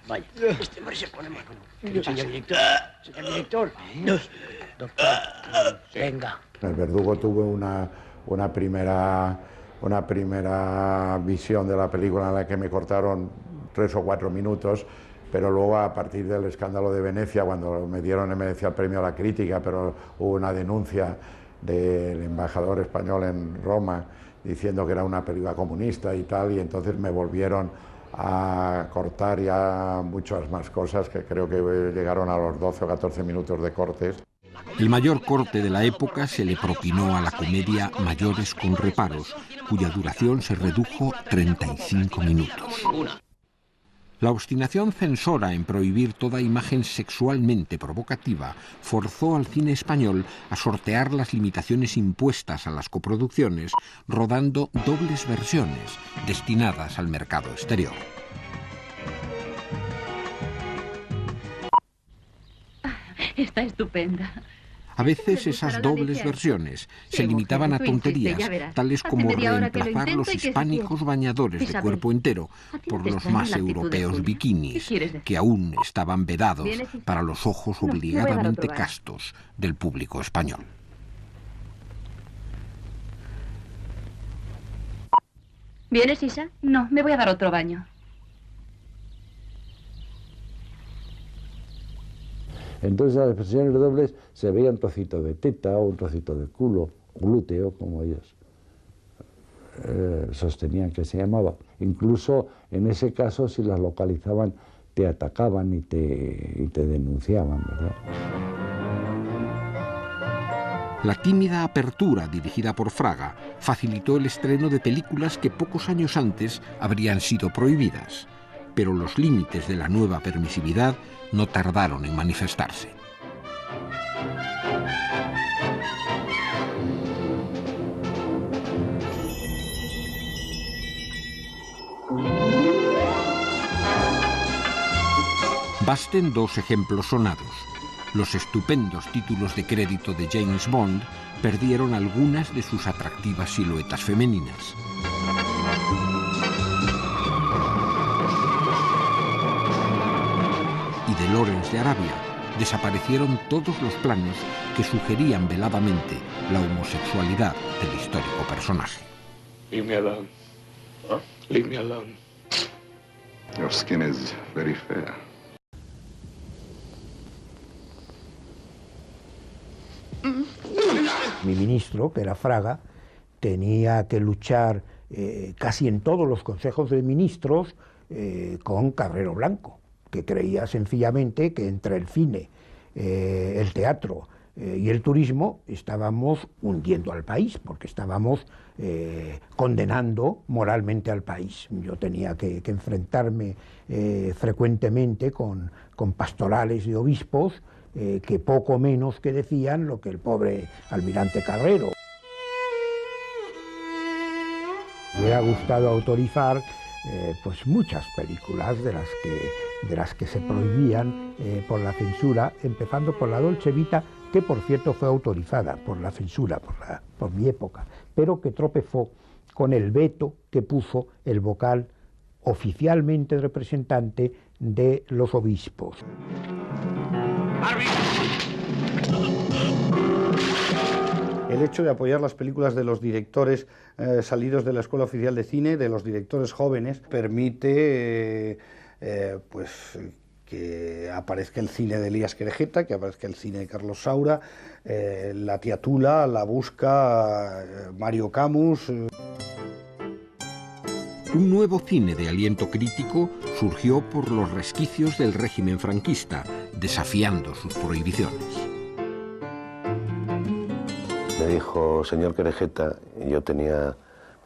Vaya, este hombre se pone mal. Señor director, doctor, venga. El Verdugo tuvo una primera visión de la película en la que me cortaron 3 o 4 minutos, pero luego a partir del escándalo de Venecia, cuando me dieron en Venecia el premio a la crítica, pero hubo una denuncia del embajador español en Roma diciendo que era una película comunista y tal, y entonces me volvieron a cortar ya muchas más cosas que creo que llegaron a los 12 o 14 minutos de cortes. El mayor corte de la época se le propinó a la comedia Mayores con reparos, cuya duración se redujo a 35 minutos. La obstinación censora en prohibir toda imagen sexualmente provocativa forzó al cine español a sortear las limitaciones impuestas a las coproducciones, rodando dobles versiones destinadas al mercado exterior. Está estupenda. A veces esas dobles versiones se limitaban a tonterías, tales como reemplazar los hispánicos bañadores de cuerpo entero por los más europeos bikinis, que aún estaban vedados para los ojos obligadamente castos del público español. ¿Vienes, Isa? No, me voy a dar otro baño. Entonces a las versiones dobles se veía un trocito de teta o un trocito de culo, glúteo, como ellos sostenían que se llamaba. Incluso en ese caso, si las localizaban, te atacaban y te denunciaban, ¿verdad? La tímida apertura dirigida por Fraga facilitó el estreno de películas que pocos años antes habrían sido prohibidas, pero los límites de la nueva permisividad no tardaron en manifestarse. Basten dos ejemplos sonados. Los estupendos títulos de crédito de James Bond perdieron algunas de sus atractivas siluetas femeninas. Y de Lawrence de Arabia desaparecieron todos los planos que sugerían veladamente la homosexualidad del histórico personaje. Leave me alone. Huh? Leave me alone. Your skin is very fair. Mi ministro, que era Fraga, tenía que luchar casi en todos los consejos de ministros con Carrero Blanco, que creía sencillamente que entre el cine, el teatro y el turismo estábamos hundiendo al país, porque estábamos condenando moralmente al país. Yo tenía que enfrentarme frecuentemente con pastorales de obispos que poco menos que decían lo que el pobre almirante Carrero. Me hubiera gustado autorizar pues muchas películas de las que se prohibían por la censura, empezando por la Dolce Vita, que por cierto fue autorizada por la censura, por mi época, pero que tropezó con el veto que puso el vocal oficialmente representante de los obispos. El hecho de apoyar las películas de los directores salidos de la Escuela Oficial de Cine, de los directores jóvenes, permite pues que aparezca el cine de Elías Querejeta, que aparezca el cine de Carlos Saura, La tía Tula, La busca Mario Camus. Un nuevo cine de aliento crítico surgió por los resquicios del régimen franquista, desafiando sus prohibiciones. Me dijo, señor Querejeta, y yo tenía,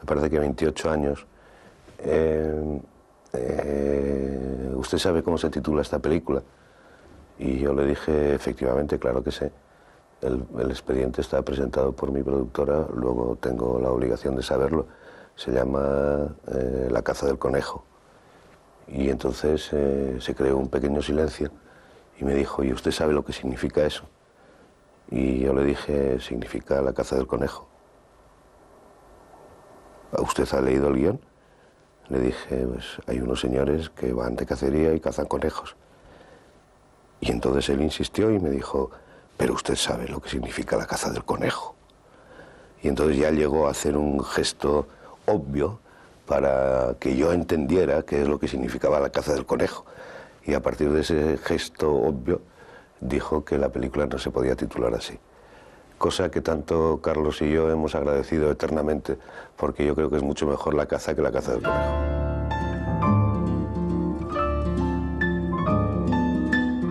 me parece que 28 años, ¿usted sabe cómo se titula esta película? Y yo le dije, efectivamente, claro que sé. El expediente está presentado por mi productora, luego tengo la obligación de saberlo. Se llama La caza del conejo. Y entonces se creó un pequeño silencio y me dijo, ¿y usted sabe lo que significa eso? Y yo le dije, significa la caza del conejo. ¿Usted ha leído el guión? Le dije, pues hay unos señores que van de cacería y cazan conejos. Y entonces él insistió y me dijo, pero usted sabe lo que significa la caza del conejo. Y entonces ya llegó a hacer un gesto obvio para que yo entendiera qué es lo que significaba la caza del conejo. Y a partir de ese gesto obvio dijo que la película no se podía titular así. Cosa que tanto Carlos y yo hemos agradecido eternamente, porque yo creo que es mucho mejor la caza que la caza del conejo.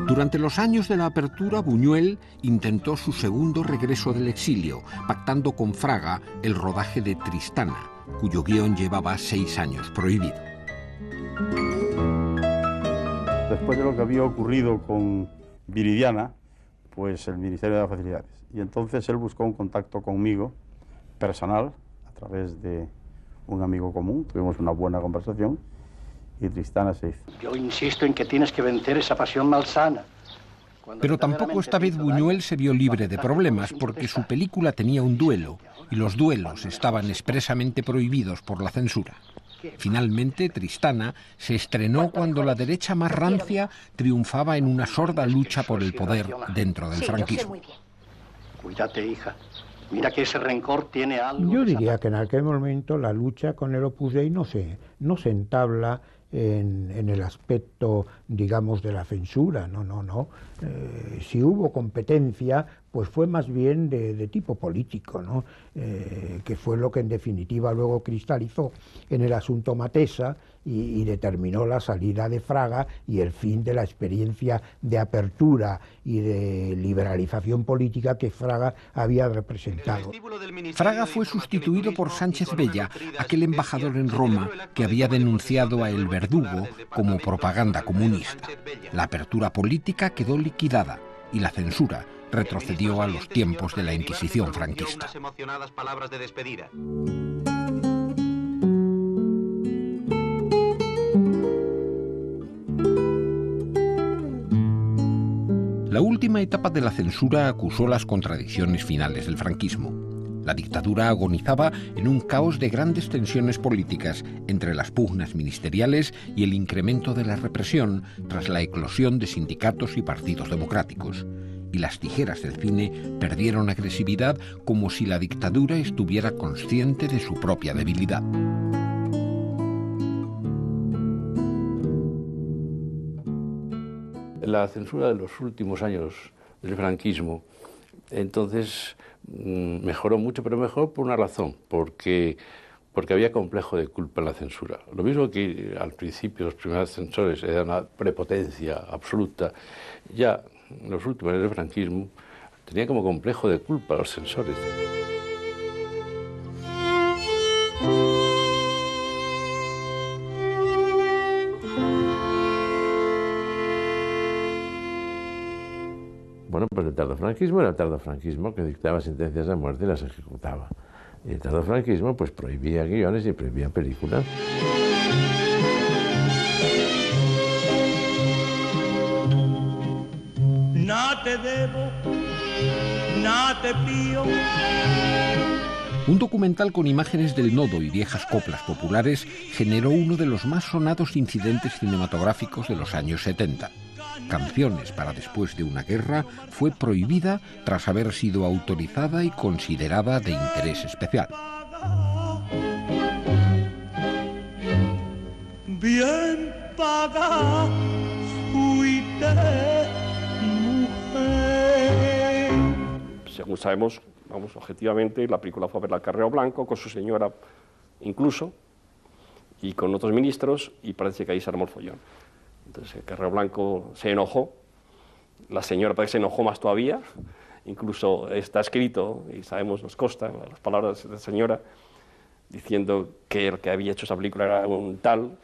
Durante los años de la apertura, Buñuel intentó su segundo regreso del exilio, pactando con Fraga el rodaje de Tristana, cuyo guión llevaba 6 años prohibido. Después de lo que había ocurrido con Viridiana, pues el Ministerio de las Facilidades. Y entonces él buscó un contacto conmigo, personal, a través de un amigo común. Tuvimos una buena conversación y Tristana se hizo. Yo insisto en que tienes que vencer esa pasión malsana. Pero tampoco esta vez Buñuel se vio libre de problemas, porque su película tenía un duelo, y los duelos estaban expresamente prohibidos por la censura. Finalmente, Tristana se estrenó cuando la derecha más rancia triunfaba en una sorda lucha por el poder dentro del franquismo. Cuídate, hija. Mira que ese rencor tiene algo... Yo diría que en aquel momento la lucha con el Opus Dei no se entabla en el aspecto, digamos, de la censura, no. Si hubo competencia, pues fue más bien de tipo político, ¿no? Que fue lo que en definitiva luego cristalizó en el asunto Matesa y determinó la salida de Fraga y el fin de la experiencia de apertura y de liberalización política que Fraga había representado. Fraga fue sustituido por Sánchez Bella, aquel embajador en Roma que había denunciado a El Verdugo como propaganda comunista. La apertura política quedó liquidada y la censura retrocedió a los tiempos de la Inquisición franquista. La última etapa de la censura acusó las contradicciones finales del franquismo. La dictadura agonizaba en un caos de grandes tensiones políticas entre las pugnas ministeriales y el incremento de la represión tras la eclosión de sindicatos y partidos democráticos. Y las tijeras del cine perdieron agresividad como si la dictadura estuviera consciente de su propia debilidad. La censura de los últimos años del franquismo, entonces mejoró mucho, pero mejoró por una razón, porque había complejo de culpa en la censura. Lo mismo que al principio los primeros censores era una prepotencia absoluta, ya en los últimos años del franquismo tenía como complejo de culpa los censores. Bueno, pues el tardofranquismo era el tardofranquismo que dictaba sentencias de muerte y las ejecutaba. Y el tardofranquismo pues prohibía guiones y prohibía películas. No te debo, no te pío. Un documental con imágenes del Nodo y viejas coplas populares generó uno de los más sonados incidentes cinematográficos de los años 70. Canciones para después de una guerra fue prohibida tras haber sido autorizada y considerada de interés especial. Bien pagada fuiste, mujer. Según sabemos, vamos, objetivamente, la película fue a ver al Carrero Blanco, con su señora incluso, y con otros ministros, y parece que ahí se armó el follón. Entonces el Carrero Blanco se enojó, la señora parece que se enojó más todavía, incluso está escrito, y sabemos, nos consta, las palabras de la señora, diciendo que el que había hecho esa película era un tal,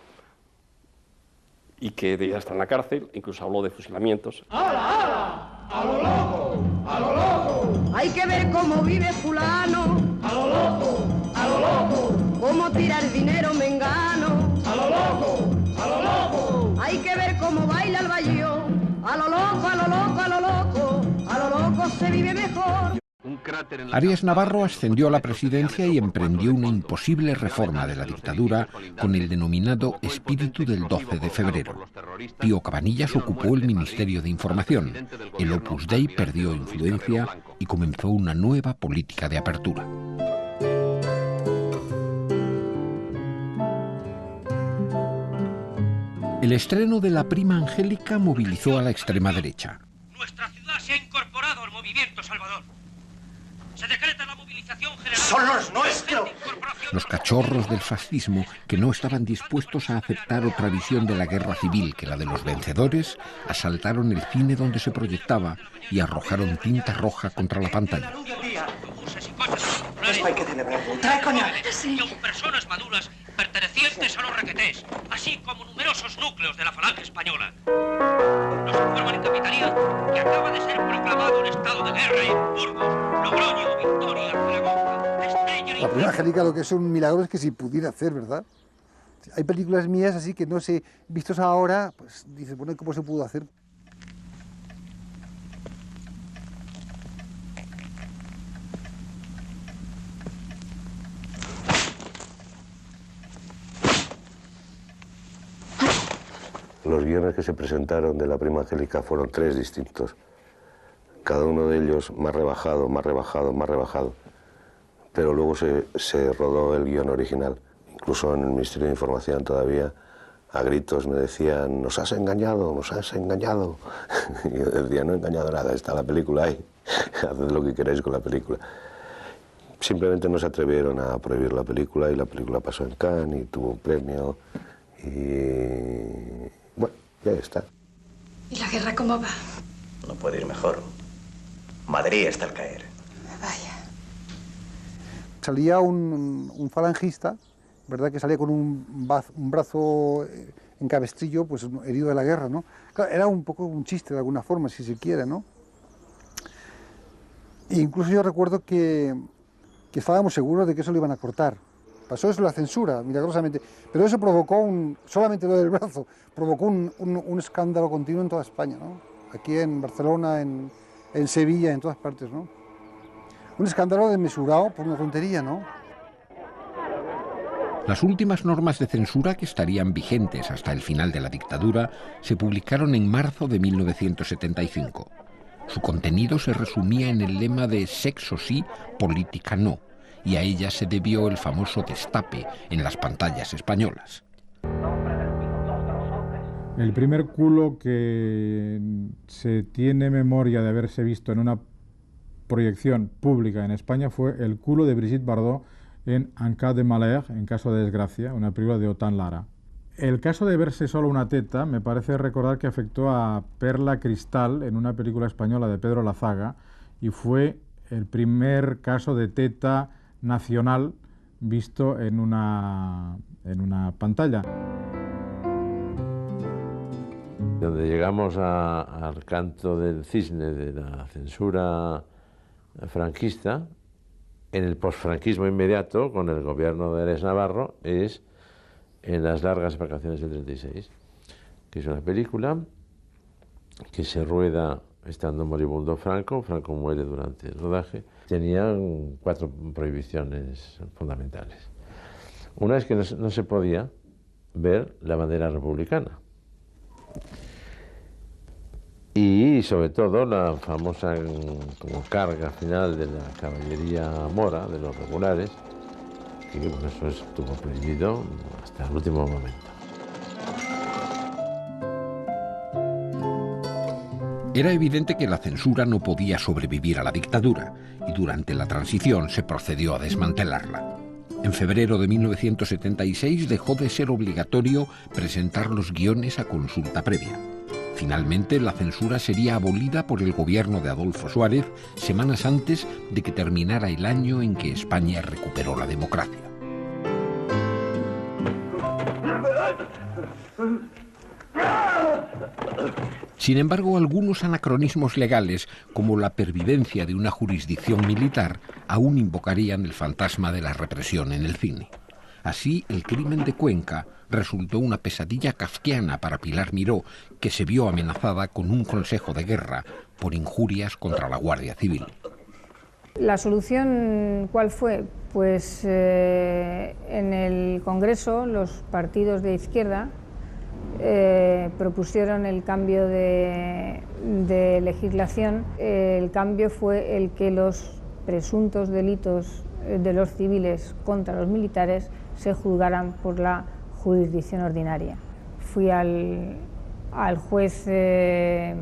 y que debía estar en la cárcel, incluso habló de fusilamientos. ¡Hala, hala! ¡A lo loco! ¡A lo loco! Hay que ver cómo vive fulano. ¡A lo loco! ¡A lo loco! Cómo tirar dinero mengano. ¡A lo loco! ¡A lo loco! Hay que ver cómo baila el bayón. A lo loco, a lo loco, a lo loco. A lo loco se vive mejor. Arias Navarro ascendió a la presidencia y emprendió una imposible reforma de la dictadura con el denominado espíritu del 12 de febrero. Pío Cabanillas ocupó el Ministerio de Información. El Opus Dei perdió influencia y comenzó una nueva política de apertura. El estreno de La Prima Angélica movilizó a la extrema derecha. Nuestra ciudad se ha incorporado al movimiento Salvador. Se decreta la movilización general. ¡Son los nuestros! Los cachorros del fascismo, que no estaban dispuestos a aceptar otra visión de la guerra civil que la de los vencedores, asaltaron el cine donde se proyectaba y arrojaron tinta roja contra la pantalla. Esto hay que celebrarlo. ¡Trae coñac! Y aún personas maduras pertenecientes a los requetés, así como numerosos núcleos de la falange española. Nos informan en Capitanía que acaba de ser proclamado un estado de guerra en Burgos, Logroño, Victoria, Zaragoza, Estella y... La Prima Angélica lo que es un milagro es que se pudiera hacer, ¿verdad? Hay películas mías así que no sé, vistos ahora, pues dices, bueno, ¿cómo se pudo hacer? Los guiones que se presentaron de La Prima Angélica fueron 3 distintos. Cada uno de ellos más rebajado, más rebajado, más rebajado. Pero luego se rodó el guión original. Incluso en el Ministerio de Información todavía, a gritos me decían, nos has engañado, nos has engañado. Y yo decía, no he engañado nada, está la película ahí, haced lo que queráis con la película. Simplemente no se atrevieron a prohibir la película y la película pasó en Cannes y tuvo un premio y bueno, ya está. ¿Y la guerra cómo va? No puede ir mejor. Madrid está al caer. Vaya. Salía un falangista, ¿verdad?, que salía con un brazo en cabestrillo, pues herido de la guerra, ¿no? Claro, era un poco un chiste de alguna forma, si se quiere, ¿no? E incluso yo recuerdo que estábamos seguros de que eso lo iban a cortar. Pasó eso, la censura, milagrosamente. Pero eso provocó, solamente lo del brazo, provocó un escándalo continuo en toda España, ¿no? Aquí en Barcelona, en Sevilla, en todas partes, ¿no? Un escándalo desmesurado por una tontería, ¿no? Las últimas normas de censura, que estarían vigentes hasta el final de la dictadura, se publicaron en marzo de 1975. Su contenido se resumía en el lema de sexo sí, política no, y a ella se debió el famoso destape en las pantallas españolas. El primer culo que se tiene memoria de haberse visto en una proyección pública en España fue el culo de Brigitte Bardot en En cas de malheur, en caso de desgracia, una película de Othán Lara. El caso de verse solo una teta me parece recordar que afectó a Perla Cristal en una película española de Pedro Lazaga y fue el primer caso de teta nacional visto en una pantalla. Donde llegamos al canto del cisne de la censura franquista, en el posfranquismo inmediato, con el gobierno de Eres Navarro, es en Las largas vacaciones del 36, que es una película que se rueda estando moribundo Franco. Franco muere durante el rodaje. Tenían 4 prohibiciones fundamentales. Una es que no se podía ver la bandera republicana. Y sobre todo la famosa como carga final de la caballería mora, de los regulares, que bueno, eso estuvo prohibido hasta el último momento. Era evidente que la censura no podía sobrevivir a la dictadura y durante la transición se procedió a desmantelarla. En febrero de 1976 dejó de ser obligatorio presentar los guiones a consulta previa. Finalmente, la censura sería abolida por el gobierno de Adolfo Suárez semanas antes de que terminara el año en que España recuperó la democracia. Sin embargo, algunos anacronismos legales, como la pervivencia de una jurisdicción militar, aún invocarían el fantasma de la represión en el cine. Así, El crimen de Cuenca resultó una pesadilla kafkiana para Pilar Miró, que se vio amenazada con un consejo de guerra por injurias contra la Guardia Civil. ¿La solución cuál fue? Pues en el Congreso los partidos de izquierda propusieron el cambio de legislación. El cambio fue el que los presuntos delitos de los civiles contra los militares se juzgaran por la jurisdicción ordinaria. Fui al juez que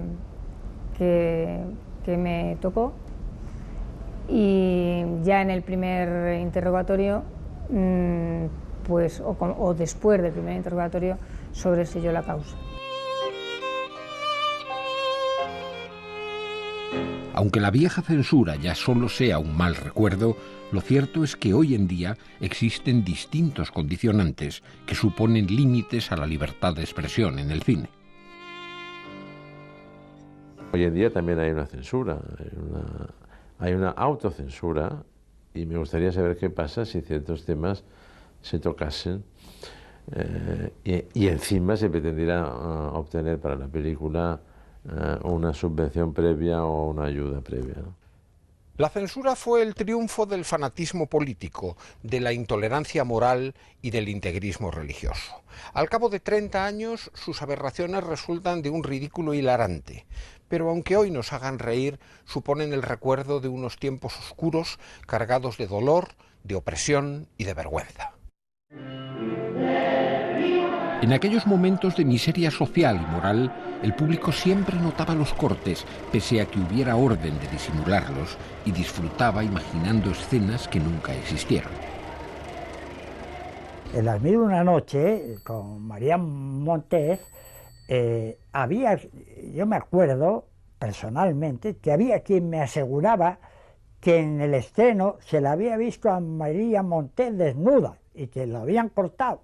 me tocó y ya en el primer interrogatorio, pues, o después del primer interrogatorio, sobreseyó la causa. Aunque la vieja censura ya solo sea un mal recuerdo, lo cierto es que hoy en día existen distintos condicionantes que suponen límites a la libertad de expresión en el cine. Hoy en día también hay una censura, hay una autocensura, y me gustaría saber qué pasa si ciertos temas se tocasen y encima se pretendiera obtener para la película una subvención previa o una ayuda previa, ¿no? La censura fue el triunfo del fanatismo político, de la intolerancia moral y del integrismo religioso. Al cabo de 30 años, sus aberraciones resultan de un ridículo hilarante, pero aunque hoy nos hagan reír, suponen el recuerdo de unos tiempos oscuros cargados de dolor, de opresión y de vergüenza. En aquellos momentos de miseria social y moral, el público siempre notaba los cortes, pese a que hubiera orden de disimularlos, y disfrutaba imaginando escenas que nunca existieron. En Las Mil y una Noche, con María Montes, yo me acuerdo personalmente que había quien me aseguraba que en el estreno se la había visto a María Montes desnuda y que lo habían cortado.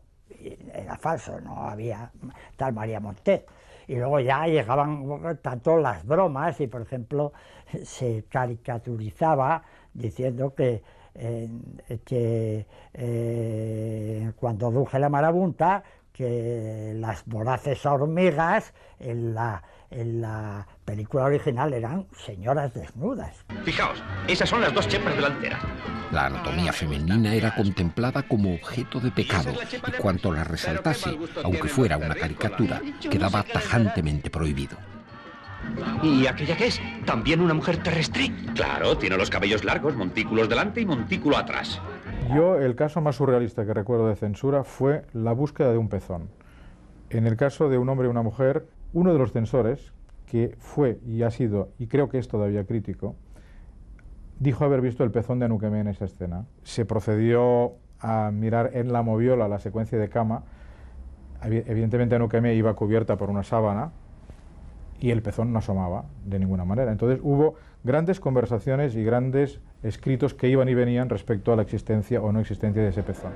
Era falso, no había tal María Montes. Y luego ya llegaban tanto las bromas y, por ejemplo, se caricaturizaba diciendo que cuando Duje la marabunta, que las voraces hormigas en la película original eran señoras desnudas. Fijaos, esas son las dos chepas delanteras. La anatomía femenina era contemplada como objeto de pecado y cuanto la resaltase, aunque fuera una caricatura, quedaba tajantemente prohibido. ¿Y aquella qué es? ¿También una mujer terrestre? Claro, tiene los cabellos largos, montículos delante y montículo atrás. Yo, el caso más surrealista que recuerdo de censura fue la búsqueda de un pezón. En el caso de Un hombre y una mujer, uno de los censores, que fue y ha sido, y creo que es todavía crítico, dijo haber visto el pezón de Anuquemé en esa escena. Se procedió a mirar en la moviola la secuencia de cama. Evidentemente Anuquemé iba cubierta por una sábana y el pezón no asomaba de ninguna manera. Entonces hubo grandes conversaciones y grandes escritos que iban y venían respecto a la existencia o no existencia de ese pezón.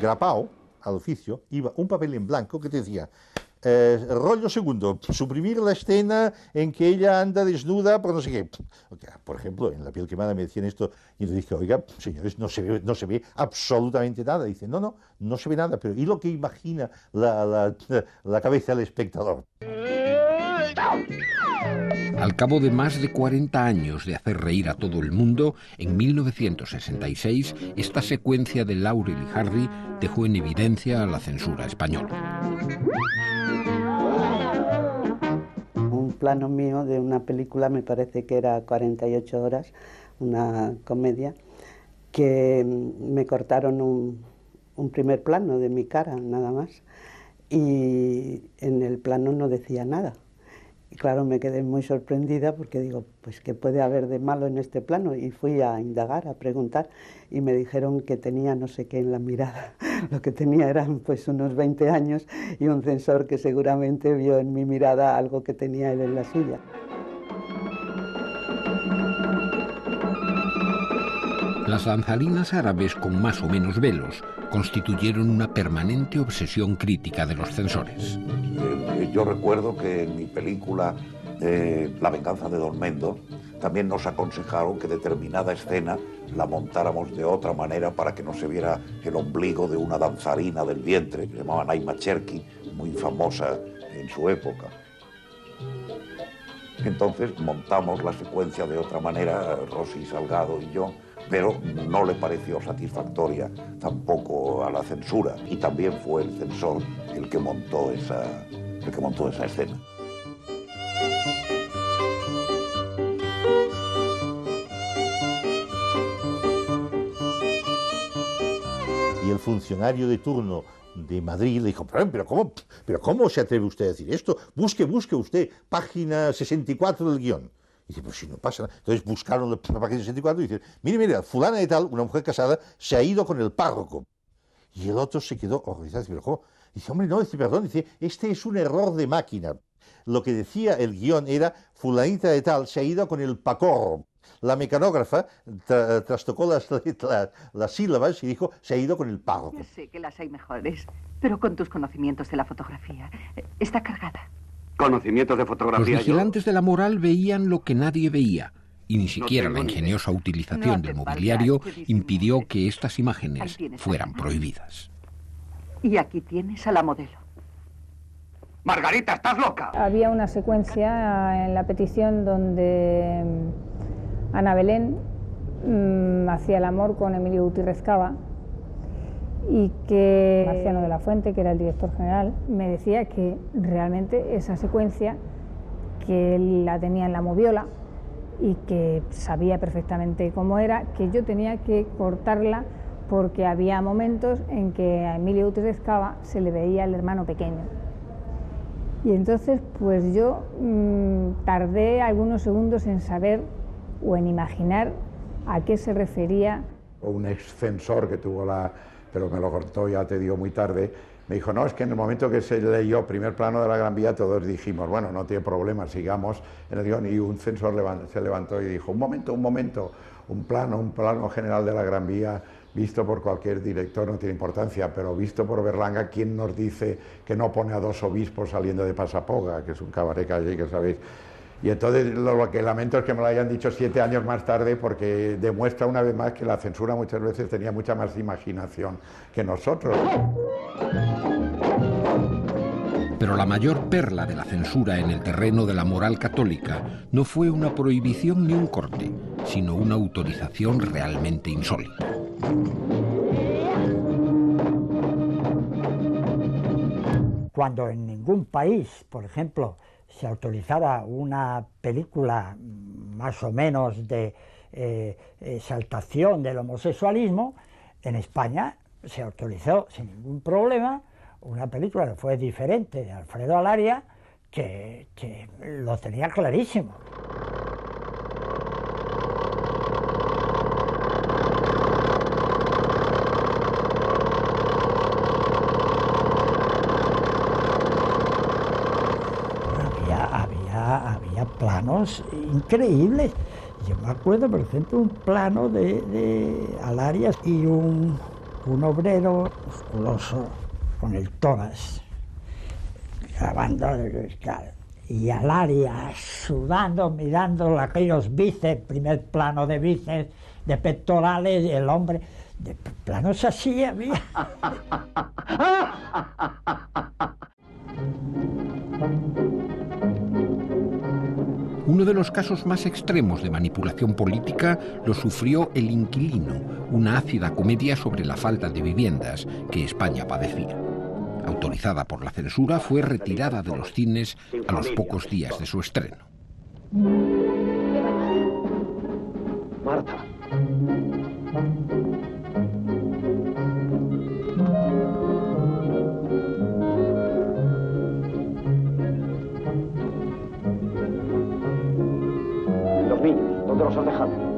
Grapao, al oficio, iba un papel en blanco que decía rollo segundo, suprimir la escena en que ella anda desnuda por no sé qué. Por ejemplo, en La piel quemada me decían esto y le dije, oiga, señores, no se ve absolutamente nada. Dice, no se ve nada, pero ¿y lo que imagina la cabeza del espectador? Al cabo de más de 40 años de hacer reír a todo el mundo, en 1966, esta secuencia de Laurel y Hardy dejó en evidencia a la censura española. Un plano mío de una película, me parece que era 48 horas, una comedia, que me cortaron un primer plano de mi cara, nada más, y en el plano no decía nada. Y claro, me quedé muy sorprendida porque digo, pues ¿qué puede haber de malo en este plano? Y fui a indagar, a preguntar, y me dijeron que tenía no sé qué en la mirada. Lo que tenía eran pues unos 20 años y un censor que seguramente vio en mi mirada algo que tenía él en la suya. Las danzarinas árabes con más o menos velos constituyeron una permanente obsesión crítica de los censores. Yo recuerdo que en mi película La venganza de Don Mendo también nos aconsejaron que determinada escena la montáramos de otra manera para que no se viera el ombligo de una danzarina del vientre que se llamaba Naima Cherki, muy famosa en su época. Entonces montamos la secuencia de otra manera, Rosy Salgado y yo, pero no le pareció satisfactoria tampoco a la censura, y también fue el censor el que montó esa escena. Y el funcionario de turno de Madrid le dijo, pero ¿cómo se atreve usted a decir esto? Busque usted página 64 del guión. Y dice, pues si no pasa nada. Entonces buscaron la página 64 y dicen, mire, fulana de tal, una mujer casada, se ha ido con el párroco. Y el otro se quedó horrorizado. Dice, pero ¿cómo? Dice, hombre, no, dice, perdón, dice, este es un error de máquina. Lo que decía el guión era, fulanita de tal se ha ido con el pacorro. La mecanógrafa trastocó las sílabas y dijo, se ha ido con el párroco. Ya sé que las hay mejores, pero con tus conocimientos de la fotografía, está cargada. Conocimientos de fotografía. Los vigilantes de la moral veían lo que nadie veía, y ni siquiera la ingeniosa utilización del mobiliario impidió que estas imágenes fueran prohibidas. Y aquí tienes a la modelo. Margarita, estás loca. Había una secuencia en la petición donde Ana Belén hacía el amor con Emilio Gutiérrez Cava y que Marciano de la Fuente, que era el director general, me decía que realmente esa secuencia, que él la tenía en la moviola y que sabía perfectamente cómo era, que yo tenía que cortarla porque había momentos en que a Emilio Gutiérrez Cava se le veía el hermano pequeño. Y entonces pues yo tardé algunos segundos en saber o en imaginar a qué se refería. Un excensor que tuvo pero me lo contó, ya te digo, muy tarde, me dijo, no, es que en el momento que se leyó primer plano de la Gran Vía, todos dijimos, bueno, no tiene problema, sigamos en el guión, y un censor se levantó y dijo, un momento, un plano general de la Gran Vía, visto por cualquier director no tiene importancia, pero visto por Berlanga, ¿quién nos dice que no pone a dos obispos saliendo de Pasapoga, que es un cabaret calle que sabéis? Y entonces lo que lamento es que me lo hayan dicho 7 años más tarde, porque demuestra una vez más que la censura muchas veces tenía mucha más imaginación que nosotros. Pero la mayor perla de la censura en el terreno de la moral católica no fue una prohibición ni un corte, sino una autorización realmente insólita. Cuando en ningún país, por ejemplo, se autorizaba una película más o menos de exaltación del homosexualismo, en España se autorizó sin ningún problema una película que fue diferente, de Alfredo Alaria, que lo tenía clarísimo. Había planos increíbles. Yo me acuerdo, por ejemplo, un plano de Alaria y un obrero musculoso con el tórax grabando y Alaria sudando, mirando aquellos bíceps, primer plano de bíceps, de pectorales, el hombre, de planos así había. Uno de los casos más extremos de manipulación política lo sufrió El inquilino, una ácida comedia sobre la falta de viviendas que España padecía. Autorizada por la censura, fue retirada de los cines a los pocos días de su estreno. Marta. Los niños, ¿dónde los has dejado?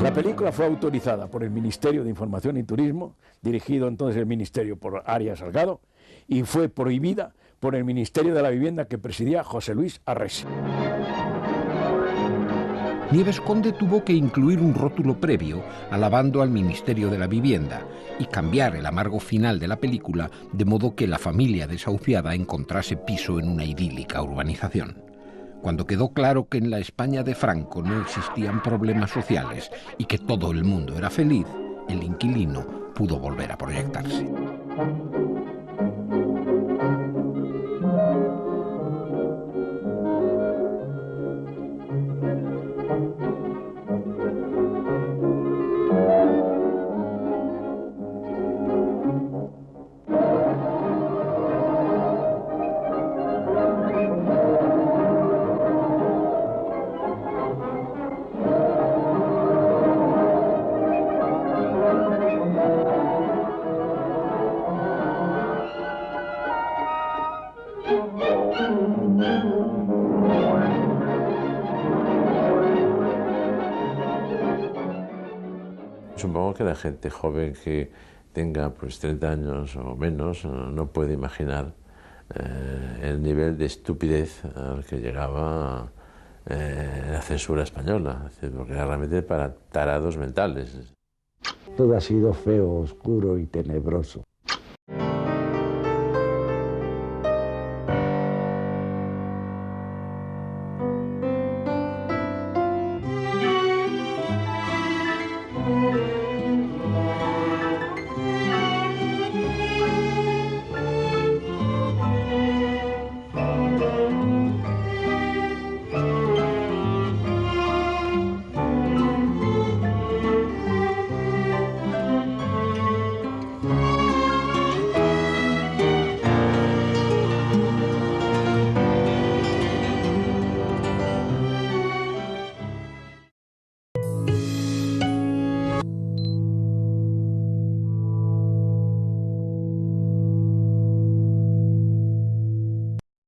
La película fue autorizada por el Ministerio de Información y Turismo, dirigido entonces el ministerio por Arias Salgado, y fue prohibida por el Ministerio de la Vivienda que presidía José Luis Arrese. Nieves Conde tuvo que incluir un rótulo previo alabando al Ministerio de la Vivienda y cambiar el amargo final de la película de modo que la familia desahuciada encontrase piso en una idílica urbanización. Cuando quedó claro que en la España de Franco no existían problemas sociales y que todo el mundo era feliz, El inquilino pudo volver a proyectarse. Supongo que la gente joven que tenga pues 30 años o menos no puede imaginar el nivel de estupidez al que llegaba la censura española, porque era realmente para tarados mentales. Todo ha sido feo, oscuro y tenebroso.